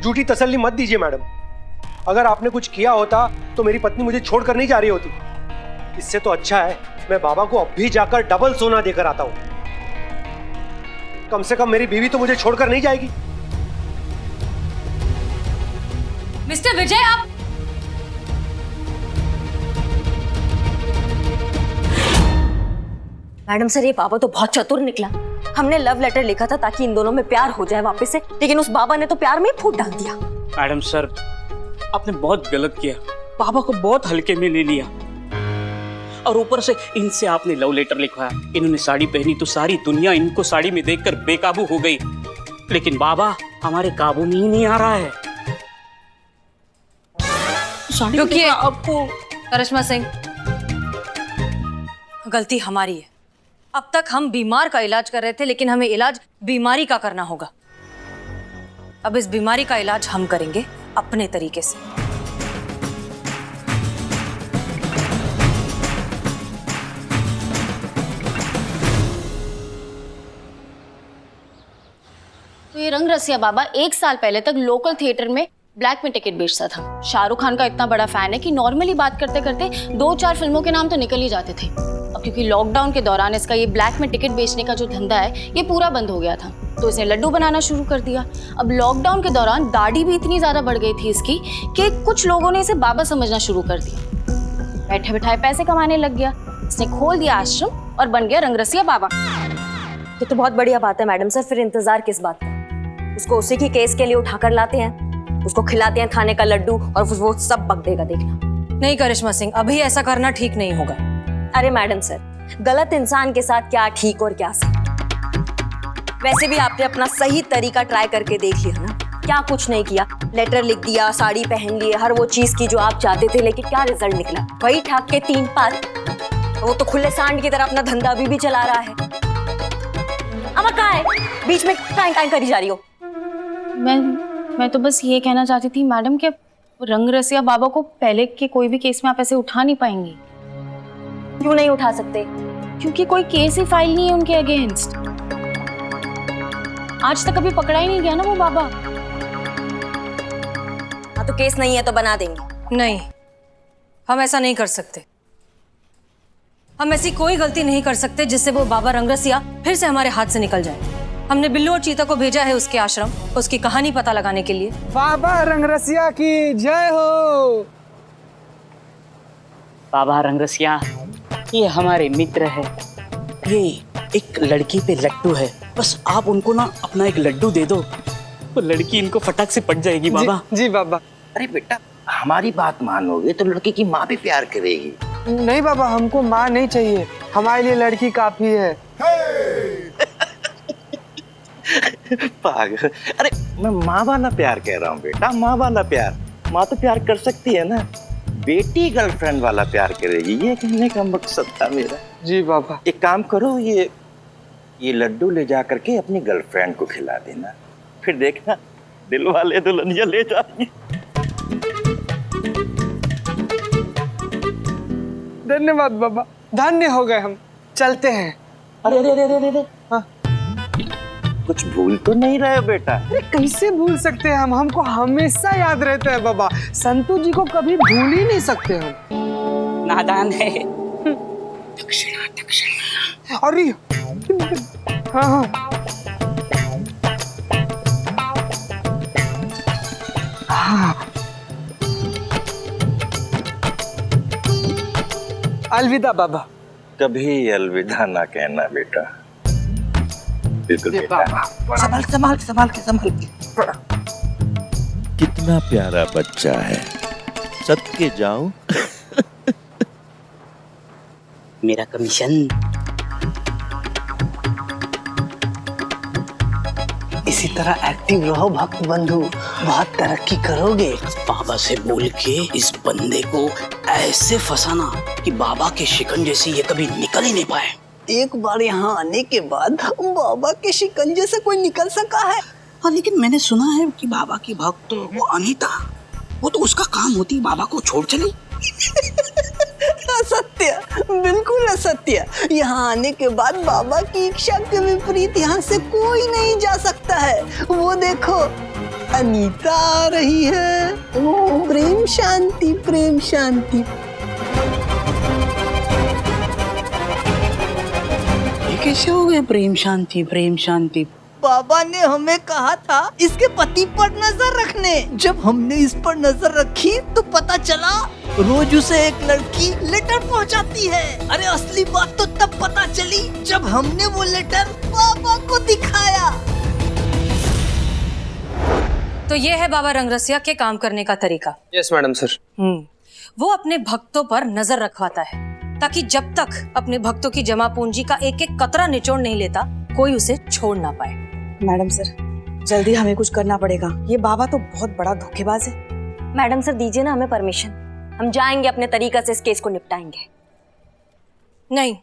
झूठी तसल्ली मत दीजिए मैडम। अगर आपने कुछ किया होता तो मेरी पत्नी मुझे छोड़कर नहीं जा रही होती। इससे तो अच्छा है मैं बाबा को अब भी जाकर डबल सोना देकर आता हूं। कम से कम मेरी बीवी तो मुझे छोड़कर नहीं जाएगी। मिस्टर विजय आप मैडम सर, ये बाबा तो बहुत चतुर निकला। हमने लव लेटर लिखा था ताकि इन दोनों में प्यार हो जाए वापस से, लेकिन उस बाबा ने तो प्यार में ही फूट डाल दिया। मैडम सर, आपने बहुत गलत किया, बाबा को बहुत हल्के में ले लिया। और ऊपर से इनसे आपने लव लेटर लिखवाया। इन्होंने साड़ी पहनी तो सारी दुनिया इनको साड़ी में देखकर बेकाबू हो गई, लेकिन बाबा हमारे काबू में ही नहीं आ रहा है। रुकिए आपको, करिश्मा सिंह, गलती हमारी है। अब तक हम बीमार का इलाज कर रहे थे, लेकिन हमें इलाज बीमारी का करना होगा। अब इस बीमारी का इलाज हम करेंगे अपने तरीके से। तो ये रंग रसिया बाबा 1 साल पहले तक लोकल थिएटर में ब्लैक में टिकट बेचता था। शाहरुख खान का इतना बड़ा फैन है कि नॉर्मली बात करते करते 2-4 फिल्मों के नाम तो निकल ही जाते थे। अब क्योंकि लॉकडाउन के दौरान इसका ये ब्लैक में टिकट बेचने का जो धंधा है ये पूरा बंद हो गया था, तो इसने लड्डू बनाना शुरू कर दिया। अब लॉकडाउन के दौरान दाढ़ी भी इतनी ज्यादा बढ़ गई थी इसकी कि कुछ लोगों ने इसे बाबा समझना शुरू कर दिया। बैठे बैठाए पैसे कमाने लग गया। इसने खोल दिया आश्रम और बन गया रंगरसिया बाबा। ये तो बहुत बढ़िया बात है मैडम सर, फिर इंतजार किस बात का? उसको उसी की केस के लिए उठाकर लाते हैं, उसको खिलाते हैं खाने का लड्डू और वो सब बक देगा, देखना। नहीं करिश्मा सिंह, अभी ऐसा करना ठीक नहीं होगा। अरे मैडम सर, गलत इंसान के साथ क्या ठीक और क्या सही। वैसे भी आपने अपना सही तरीका ट्राई करके देख लिया ना, क्या कुछ नहीं किया। लेटर लिख दिया, साड़ी पहन लिए, हर वो चीज की जो आप चाहते थे, लेकिन क्या रिजल्ट निकला? वही ठाक के 3 पार। वो तो खुले सांड की तरह अपना धंधा अभी भी चला रहा है। अमर कहाँ है? बीच में काई करी जा रही हो? मैं तो बस ये कहना चाहती थी मैडम कि रंग रसिया बाबा को पहले के कोई भी केस में आप ऐसे उठा नहीं पाएंगी। क्यों नहीं उठा सकते? क्योंकि कोई केस ही फाइल नहीं है उनके अगेंस्ट। आज तक कभी पकड़ा ही नहीं गया ना वो बाबा। हाँ तो केस नहीं है तो बना देंगे। नहीं, हम ऐसा नहीं कर सकते। हम ऐसी कोई गलती नहीं कर सकते जिससे वो बाबा रंगरसिया फिर से हमारे हाथ से निकल जाए। हमने बिल्लू और चीता को भेजा है उसके आश्रम, उसकी कहानी पता लगाने के लिए। बाबा रंगरसिया की जय हो। बाबा रंगरसिया ये हमारे मित्र है। ये एक लड़की पे लट्टू है, बस आप उनको ना अपना एक लड्डू दे दो, वो लड़की इनको फटाक से पट जाएगी। बाबा जी बाबा। अरे बेटा, हमारी बात मानोगे तो लड़की की माँ भी प्यार करेगी। नहीं बाबा, हमको माँ नहीं चाहिए, हमारे लिए लड़की काफी है। पागल। अरे मैं माँ वाला प्यार कह रहा हूँ बेटा, माँ वाला प्यार। माँ तो प्यार कर सकती है ना, बेटी गर्लफ्रेंड वाला प्यार करेगी, ये कहने का मकसद था मेरा। जी बाबा। एक काम करो, ये लड्डू ले जा करके अपनी गर्लफ्रेंड को खिला देना, फिर देखना दिल वाले दुल्हनिया ले जाएंगे। धन्यवाद बाबा, धन्य हो गए हम। चलते हैं। अरे अरे अरे अरे, हाँ। कुछ भूल तो नहीं रहे बेटा? अरे कैसे भूल सकते हैं हम, हमको हमेशा याद रहता है बाबा। संतू जी को कभी भूल ही नहीं सकते हम। नादान है। दक्षिणा दक्षिणा। अरे हाँ हाँ। अलविदा बाबा। कभी अलविदा ना कहना बेटा। बिल्कुल बेटा। संभाल संभाल संभाल के संभाल के। कितना प्यारा बच्चा है, सदके जाऊं। मेरा कमीशन। इसी तरह एक्टिव रहो भक्त बंधु, बहुत तरक्की करोगे। बाबा से बोल के इस बंदे को ऐसे फंसाना कि बाबा के शिकंजे से ये कभी निकल ही नहीं पाए। एक बार यहाँ आने के बाद बाबा के शिकंजे से कोई निकल सका है? हाँ, लेकिन मैंने सुना है कि बाबा की भक्त वो अनीता, वो तो उसका काम होती बाबा को छोड़ चली। असत्य, बिल्कुल असत्य। यहाँ आने के बाद बाबा की इच्छा के विपरीत यहाँ से कोई नहीं जा सकता है। वो देखो, अनीता आ रही है। ओ, प्रेम शांति, प्रेम शांति। ये कैसे हो गए प्रेम शांति, प्रेम शांति? बाबा ने हमें कहा था इसके पति पर नजर रखने। जब हमने इस पर नजर रखी तो पता चला रोज उसे एक लड़की लेटर पहुंचाती है। अरे असली बात तो तब पता चली जब हमने वो लेटर बाबा को दिखाया। तो ये है बाबा रंगरसिया के काम करने का तरीका। Yes madam sir. वो अपने भक्तों पर नजर रखवाता है ताकि जब तक अपने भक्तों की जमा पूंजी का एक एक कतरा निचोड़ नहीं लेता, कोई उसे छोड़ ना पाए। मैडम सर, जल्दी हमें कुछ करना पड़ेगा। ये बाबा तो बहुत बड़ा धोखेबाज है। मैडम सर, दीजिए ना हमें परमिशन, हम जाएंगे अपने तरीका से इस केस को निपटाएंगे। नहीं,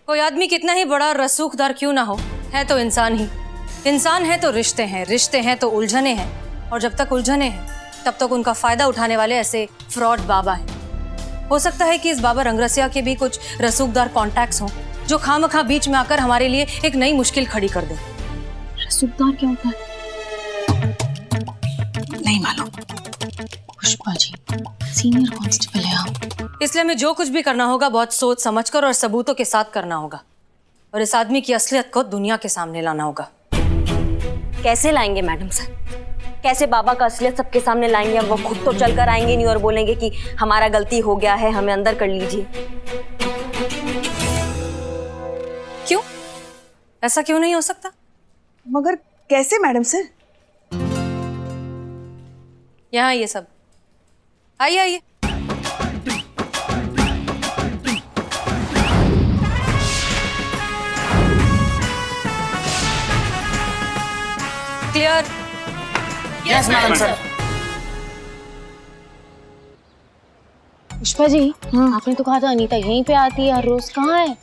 कोई आदमी कितना ही बड़ा रसूखदार क्यों ना हो, है तो इंसान ही। इंसान है तो रिश्ते हैं, रिश्ते हैं तो उलझने हैं, और जब तक उलझने हैं तब तक उनका फायदा उठाने वाले ऐसे फ्रॉड बाबा हैं। हो सकता है कि इस बाबा रंगरसिया के भी कुछ रसूखदार कॉन्टैक्ट्स हों जो खामखा बीच में आकर हमारे लिए एक नई मुश्किल खड़ी कर दे। रसूखदार क्या होता है? नहीं मालूम। पुष्पा जी सीनियर कांस्टेबल है आप, इसलिए हमें जो कुछ भी करना होगा बहुत सोच समझकर और सबूतों के साथ करना होगा, और इस आदमी की असलियत को दुनिया के सामने लाना होगा। कैसे लाएंगे मैडम सर? कैसे बाबा का असलियत सबके सामने लाएंगे? हम वो खुद तो चल कर आएंगे नहीं और बोलेंगे कि हमारा गलती हो गया है, हमें अंदर कर लीजिए। क्यों? ऐसा क्यों नहीं हो सकता? मगर कैसे मैडम सर? यहाँ ये सब आइए आइए। Clear? Yes madam sir. Pushpa ji आपने तो कहा था अनीता यहीं पे आती है हर रोज, कहाँ है?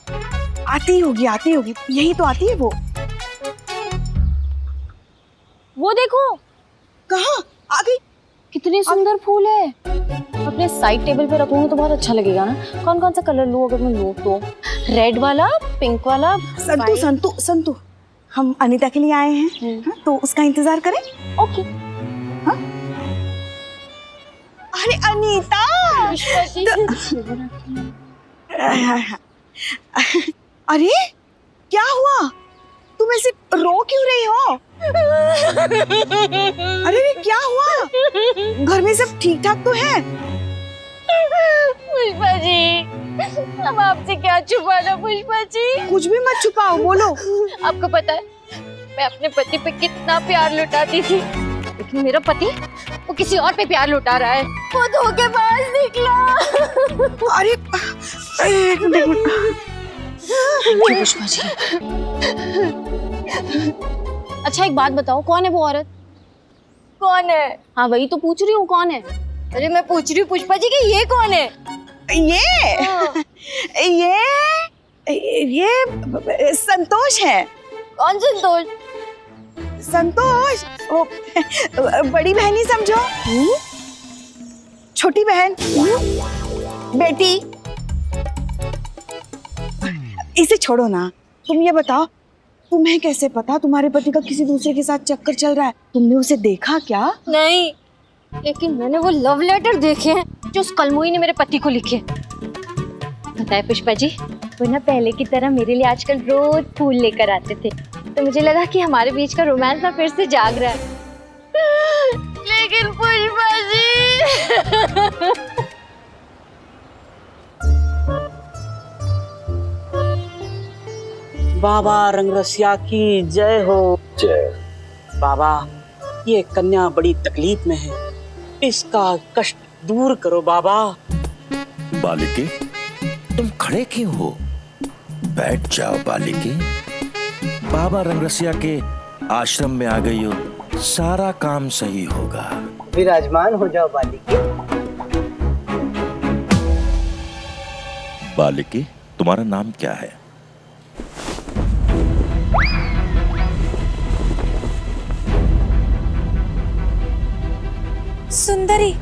आती होगी, आती होगी, यही तो आती है वो। वो देखो, कहाँ आ गई? कितने सुंदर फूल है। अपने साइड टेबल पे रखूंगी तो बहुत अच्छा लगेगा ना। कौन कौन सा कलर लूं अगर मैं लूं तो? रेड वाला, पिंक वाला? संतू संतू संतू, हम अनीता के लिए आए हैं। हाँ, तो उसका इंतजार करें। ओके। हाँ? अरे अनीता, अरे क्या हुआ? तुम ऐसे रो क्यों रही हो? अरे क्या हुआ? घर में सब ठीक ठाक तो है? पुष्पा जी, अब आपसे क्या छुपाना पुष्पा जी? कुछ भी मत छुपाओ, बोलो। आपको पता है मैं अपने पति पे कितना प्यार लुटाती थी, लेकिन मेरा पति वो किसी और पे प्यार लुटा रहा है। वो धोखेबाज निकला। अरे पुष्पा जी, अच्छा एक बात बताओ, कौन है वो औरत? कौन है? हाँ वही तो पूछ रही हूँ, कौन है? अरे मैं पूछ रही हूँ पुष्पा जी कि ये कौन है? ये संतोष है। कौन संतोष? संतोष वो बड़ी बहन ही समझो। छोटी बहन, बेटी। इसे छोड़ो ना, तुम ये बताओ, तुम्हें कैसे पता तुम्हारे पति का किसी दूसरे के साथ चक्कर चल रहा है? तुमने उसे देखा क्या? नहीं, लेकिन मैंने वो लव लेटर देखे हैं जो उस कलमुई ने मेरे पति को लिखे। पता है पुष्पा जी, वो ना पहले की तरह मेरे लिए आजकल रोज फूल लेकर आते थे, तो मुझे लगा कि हमारे बीच का रोमांस ना फिर से जाग रहा है। लेकिन पुष्पा जी बाबा रंगरसिया की जय हो। जय। बाबा, ये कन्या बड़ी तकलीफ में है, इसका कष्ट दूर करो बाबा। बालिके, तुम खड़े क्यों हो? बैठ जाओ बालिके। बाबा रंगरसिया के आश्रम में आ गई हो, सारा काम सही होगा। विराजमान हो जाओ बालिके। बालिके, तुम्हारा नाम क्या है? सुंदरी।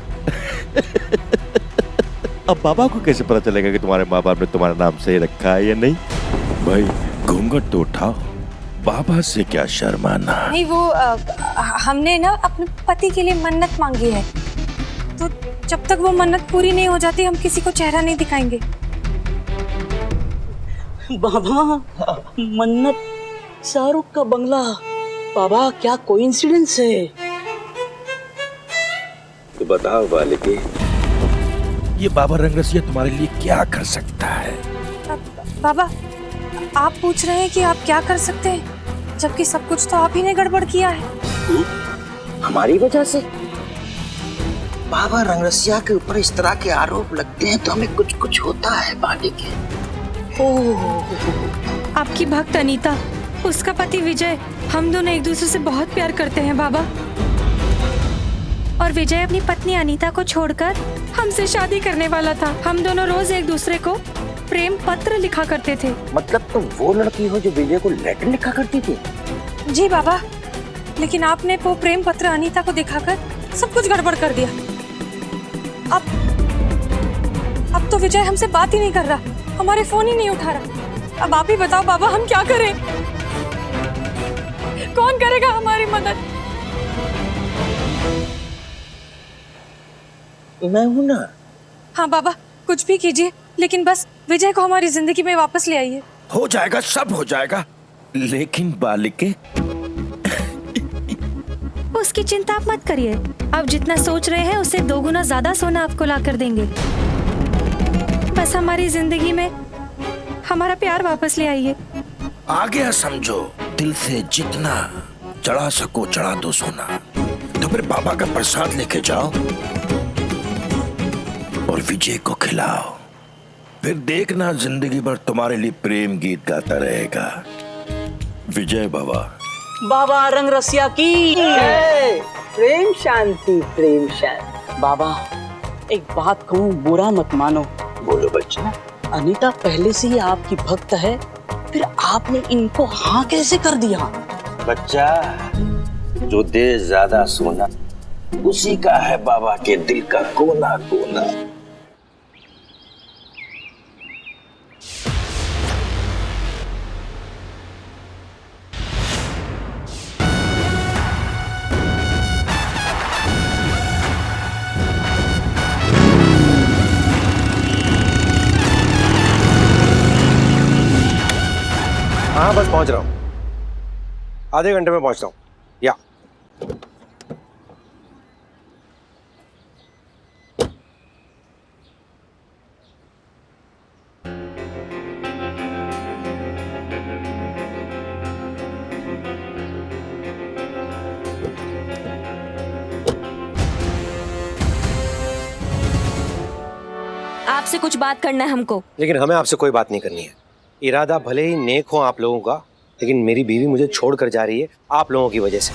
अब बाबा को कैसे पता चलेगा कि तुम्हारे माँ बाप ने तुम्हारा नाम सही रखा है या नहीं? भाई घूंघट तो उठाओ, बाबा से क्या शर्माना। नहीं वो हमने ना अपने पति के लिए मन्नत मांगी है, तो जब तक वो मन्नत पूरी नहीं हो जाती हम किसी को चेहरा नहीं दिखाएंगे। बाबा मन्नत, शाहरुख का बंगला, बाबा क्या कोइंसिडेंस है। तो बताओ बालिके, ये बाबा रंगरसिया तुम्हारे लिए क्या कर सकता है? बाबा आप पूछ रहे हैं कि आप क्या कर सकते हैं, जबकि सब कुछ तो आप ही ने गड़बड़ किया है। हमारी वजह से बाबा रंगरसिया के ऊपर इस तरह के आरोप लगते हैं तो हमें कुछ कुछ होता है बालिके। आपकी भक्त अनीता, उसका पति विजय, हम दोनों एक दूसरे से बहुत प्यार करते हैं बाबा। और विजय अपनी पत्नी अनीता को छोड़कर हमसे शादी करने वाला था। हम दोनों रोज एक दूसरे को प्रेम पत्र लिखा करते थे। मतलब तुम वो लड़की हो जो विजय को लेटर लिखा करती थी? जी बाबा, लेकिन आपने वो प्रेम पत्र अनीता को दिखाकर सब कुछ गड़बड़ कर दिया। अब तो विजय हमसे बात ही नहीं कर रहा, हमारे फोन ही नहीं उठा रहा। अब आप ही बताओ बाबा, हम क्या करें? कौन करेगा हमारी मदद? मैं हूं ना। हाँ बाबा, कुछ भी कीजिए, लेकिन बस विजय को हमारी जिंदगी में वापस ले आइए। हो जाएगा, सब हो जाएगा, लेकिन बालिके उसकी चिंता आप मत करिए। आप जितना सोच रहे हैं उससे 2 गुना ज्यादा सोना आपको ला कर देंगे। बस हमारी जिंदगी में हमारा प्यार वापस ले आइए। आ गया समझो, दिल से जितना चढ़ा सको चढ़ा दो सोना। तो फिर बाबा का प्रसाद लेके जाओ और विजय को खिलाओ, फिर देखना जिंदगी भर तुम्हारे लिए प्रेम गीत गाता रहेगा। विजय बाबा। बाबा रंगरसिया की प्रेम शांति, प्रेम शांति। बाबा एक बात कहूँ, बुरा मत मानो। बोलो बच्चा। अनीता पहले से ही आपकी भक्त है, फिर आपने इनको हाँ कैसे कर दिया? बच्चा, जो दे ज्यादा सोना उसी का है बाबा के दिल का कोना कोना। हाँ बस पहुंच रहा हूँ, आधे घंटे में पहुंचता हूँ। या आपसे कुछ बात करना है हमको। लेकिन हमें आपसे कोई बात नहीं करनी है। इरादा भले ही नेक हो आप लोगों का, लेकिन मेरी बीवी मुझे छोड़कर जा रही है आप लोगों की वजह से।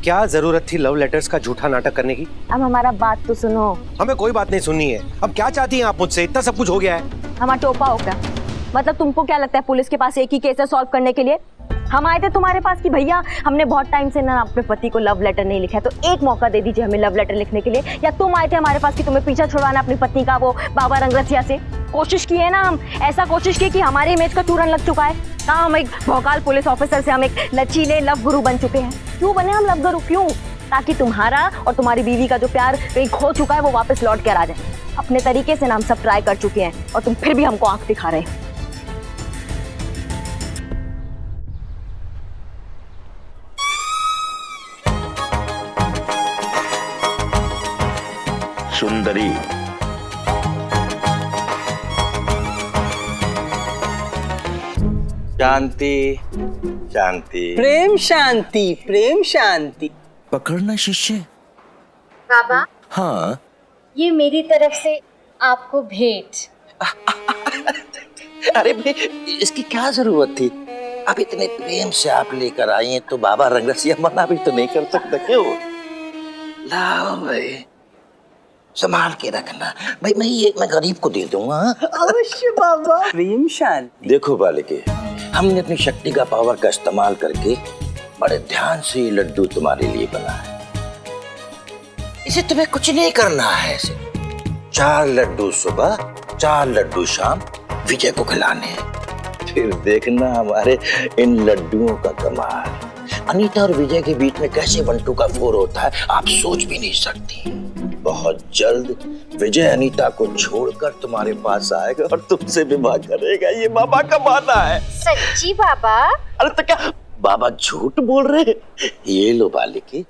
क्या जरूरत थी लव लेटर्स का झूठा नाटक करने की? अब हमारा बात तो सुनो। हमें कोई बात नहीं सुननी है। अब क्या चाहती हैं आप मुझसे? इतना सब कुछ हो गया है। हमारा टोपा हो क्या? मतलब तुमको क्या लगता है पुलिस के पास एक ही केस है सॉल्व करने के लिए? हम आए थे तुम्हारे पास कि भैया हमने बहुत टाइम से ना अपने पति को लव लेटर नहीं लिखा है, तो एक मौका दे दीजिए हमें लव लेटर लिखने के लिए। या तुम आए थे हमारे पास कि तुम्हें पीछा छुड़वाना अपनी पत्नी का वो बाबा रंगरसिया से? कोशिश की है ना हम, ऐसा कोशिश की कि हमारे इमेज का चूरन लग चुका है। कहाँ हम एक भौकाल पुलिस ऑफिसर से हम एक लचीले लव गुरु बन चुके हैं। क्यों बने हम लव गुरु? क्यों? ताकि तुम्हारा और तुम्हारी बीवी का जो प्यार कहीं खो चुका है वो वापस लौट कर आ जाए। अपने तरीके से ना हम सब ट्राई कर चुके हैं और तुम फिर भी हमको आंख दिखा रहे हो। सुंदरी, शांति शांति। प्रेम शांति, प्रेम शांति। पकड़ना शिष्य। बाबा, हाँ ये मेरी तरफ से आपको भेंट। अरे भाई, इसकी क्या जरूरत थी? अब इतने प्रेम से आप लेकर आई हैं तो बाबा रंगरसिया मना भी तो नहीं कर सकता। क्यों? लाओ भाई, संभाल के रखना भाई। मैं गरीब को दे दूंगा। अवश्य बाबा। प्रेम शांति। देखो बालिके, हमने अपनी शक्ति का पावर का इस्तेमाल करके बड़े ध्यान से ये लड्डू तुम्हारे लिए बना है। इसे तुम्हें कुछ नहीं करना है। इसे 4 लड्डू सुबह 4 लड्डू शाम विजय को खिलाने हैं। फिर देखना हमारे इन लड्डुओं का कमाल। अनीता और विजय के बीच में कैसे 1-2 का 4 होता है आप सोच भी नहीं सकती। बहुत जल्द विजय अनीता को छोड़कर तुम्हारे पास आएगा और तुमसे विवाह करेगा। ये बाबा का वादा है। सच्ची बाबा? अरे तो क्या बाबा झूठ बोल रहे हैं? ये लो बालिके।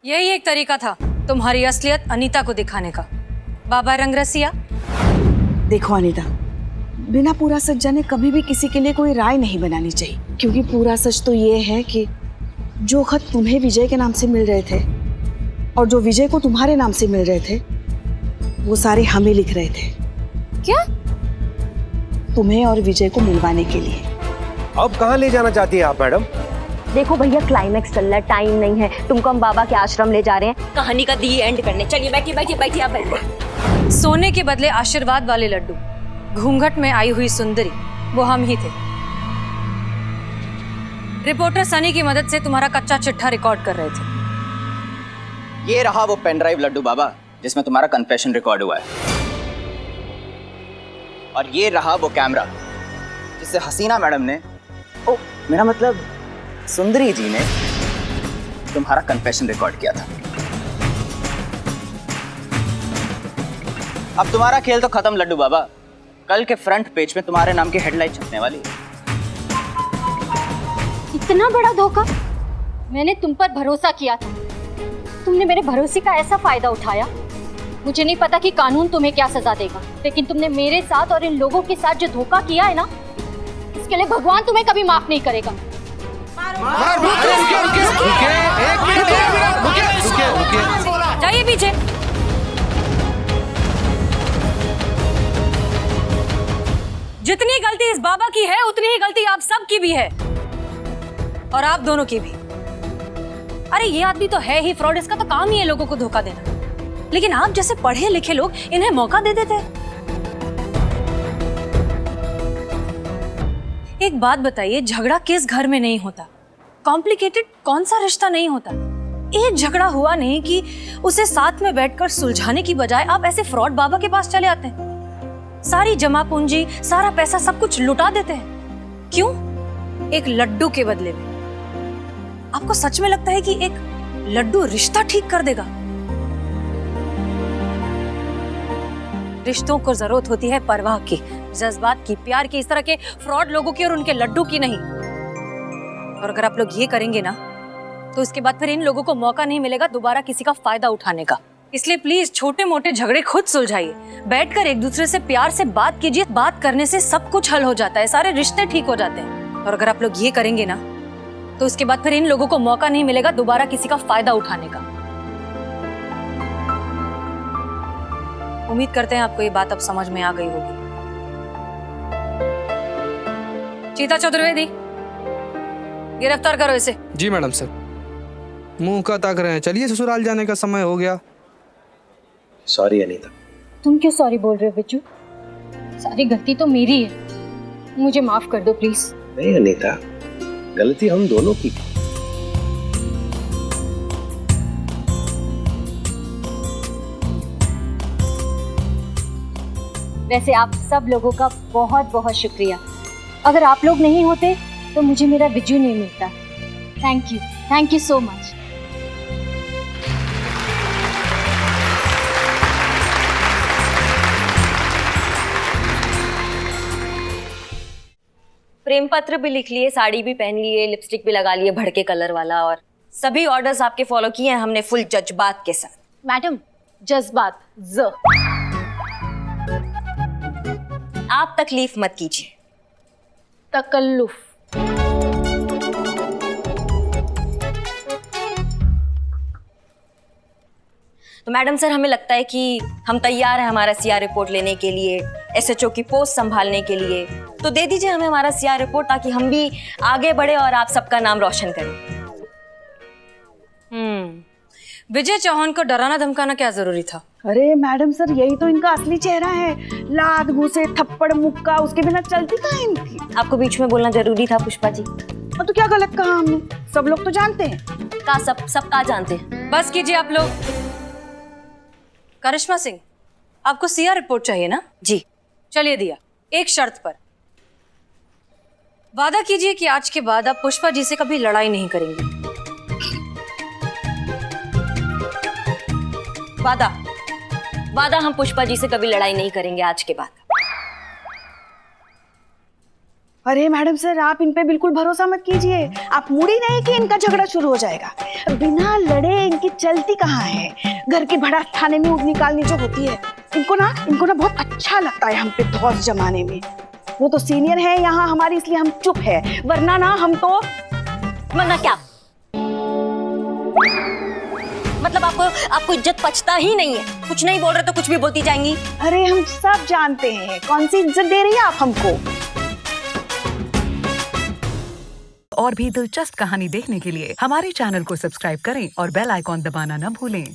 यही एक तरीका था तुम्हारी असलियत अनीता को दिखाने का। बाबा रंगरसिया। देखो अनीता, बिना पूरा सच जाने कभी भी किसी के लिए कोई राय नहीं बनानी चाहिए, क्योंकि पूरा सच तो ये है कि जो खत तुम्हें विजय के नाम से मिल रहे थे और जो विजय को तुम्हारे नाम से मिल रहे थे वो सारे हमें लिख रहे थे। क्या? तुम्हें और विजय को मिलवाने के लिए। अब कहाँ ले जाना चाहती है आप मैडम? देखो भैया, क्लाइमैक्स चल रहा है, टाइम नहीं है। तुमको हम बाबा के आश्रम ले जा रहे हैं कहानी का दी एंड करने। चलिए बैठिए बैठिए बैठिए आप बैठिए। सोने के बदले आशीर्वाद वाले लड्डू, घूंघट में आई हुई सुंदरी, वो हम ही थे। रिपोर्टर सनी की मदद से तुम्हारा कच्चा चिट्ठा रिकॉर्ड कर रहे थे। ये रहा वो पेन ड्राइव लड्डू बाबा जिसमें तुम्हारा कन्फेशन रिकॉर्ड हुआ है, और ये रहा वो कैमरा जिससे हसीना मैडम ने, ओ मेरा मतलब सुंदरी जी ने तुम्हारा कन्फेशन रिकॉर्ड किया था। अब तुम्हारा खेल तो खत्म लड्डू बाबा। कल के फ्रंट पेज में तुम्हारे नाम की हेडलाइन छपने वाली है। इतना बड़ा धोखा? मैंने तुम पर भरोसा किया था, तुमने मेरे भरोसे का ऐसा फायदा उठाया। मुझे नहीं पता कि कानून तुम्हें क्या सजा देगा, लेकिन तुमने मेरे साथ और इन लोगों के साथ जो धोखा किया है ना, इसके लिए भगवान तुम्हें कभी माफ नहीं करेगा। जाइए पीछे। जितनी गलती इस बाबा की है उतनी ही गलती आप सब की भी है, और आप दोनों की भी। अरे ये आदमी तो है ही फ्रॉड, इसका तो काम ही है लोगों को धोखा देना। लेकिन आप जैसे पढ़े लिखे लोग इन्हें मौका दे देते हैं। एक बात बताइए, झगड़ा किस घर में नहीं होता? कॉम्प्लिकेटेड कौन सा रिश्ता नहीं होता? एक झगड़ा हुआ नहीं कि उसे साथ में बैठकर सुलझाने की बजाय आप ऐसे फ्रॉड बाबा के पास चले आते हैं, सारी जमा पूंजी, सारा पैसा, सब कुछ लुटा देते हैं। क्यों? एक लड्डू के बदले में। आपको सच में लगता है कि एक लड्डू रिश्ता ठीक कर देगा? रिश्तों को जरूरत होती है परवाह की, जज्बात की, प्यार की, इस तरह के फ्रॉड लोगों की और उनके लड्डू की नहीं। और अगर आप लोग ये करेंगे ना, तो इसके बाद फिर इन लोगों को मौका नहीं मिलेगा दोबारा किसी का फायदा उठाने का। इसलिए प्लीज छोटे मोटे झगड़े खुद सुलझाइए, बैठकर एक दूसरे से प्यार से बात कीजिए। बात करने से सब कुछ हल हो जाता है, सारे रिश्ते ठीक हो जाते हैं। और अगर आप लोग ये करेंगे ना, तो इसके बाद फिर इन लोगों को मौका नहीं मिलेगा दोबारा किसी का फायदा उठाने का। उम्मीद करते हैं आपको ये बात अब समझ में आ गई होगी। चीता चतुर्वेदी, गिरफ्तार करो इसे। जी मैडम सर। मुंह का ताक रहे हैं, चलिए ससुराल जाने का समय हो गया। सॉरी अनीता। तुम क्यों सॉरी बोल रहे हो बिज्जू? सारी गलती तो मेरी है, मुझे माफ कर दो प्लीज। नहीं अनीता, गलती हम दोनों की। वैसे आप सब लोगों का बहुत बहुत शुक्रिया। अगर आप लोग नहीं होते तो मुझे मेरा बिज्जू नहीं मिलता। Thank you so much. प्रेम पत्र भी लिख लिए, साड़ी भी पहन लिए, लिपस्टिक भी लगा लिए भड़के कलर वाला, और सभी ऑर्डर्स आपके फॉलो किए हैं हमने फुल जज्बात के साथ। मैडम, जज्बात ज। आप तकलीफ मत कीजिए। तकल्लुफ। तो मैडम सर हमें लगता है कि हम तैयार हैं हमारा सीआर रिपोर्ट लेने के लिए, एसएचओ की पोस्ट संभालने के लिए। तो दे दीजिए हमें हमारा सीआर रिपोर्ट ताकि हम भी आगे बढ़े और आप सबका नाम रोशन करें। विजय चौहान को डराना धमकाना क्या जरूरी था? अरे मैडम सर, यही तो इनका असली चेहरा है। लात घूसे, थप्पड़, मुक्का, उसके बिना चलती कहाँ है इनकी। आपको बीच में बोलना जरूरी था पुष्पा जी। तो क्या गलत कहा हमने? सब लोग तो जानते हैं। सब का जानते हैं। बस कीजिए आप लोग। करिश्मा सिंह, आपको सीआर रिपोर्ट चाहिए ना? जी। चलिए दिया, एक शर्त पर। वादा कीजिए कि आज के बाद आप पुष्पा जी से कभी लड़ाई नहीं करेंगे। वादा हम पुष्पा जी से कभी लड़ाई नहीं करेंगे आज के बाद। अरे मैडम सर, आप इन पे बिल्कुल भरोसा मत कीजिए। आप मूडी नहीं कि इनका झगड़ा शुरू हो जाएगा। बिना लड़े इनकी चलती कहाँ है। घर की भड़ास थाने में ऊँट निकालनी जो होती है, इनको ना बहुत अच्छा लगता है हम पे धौंस जमाने में। वो तो सीनियर है यहाँ हमारी, इसलिए हम चुप है, वरना ना हम तो। वरना क्या? मतलब आपको इज्जत पचता ही नहीं है। कुछ नहीं बोल रहे तो कुछ भी बोलती जाएंगी। अरे हम सब जानते हैं कौन सी इज्जत दे रही है आप हमको। और भी दिलचस्प कहानी देखने के लिए हमारे चैनल को सब्सक्राइब करें और बेल आइकॉन दबाना न भूलें।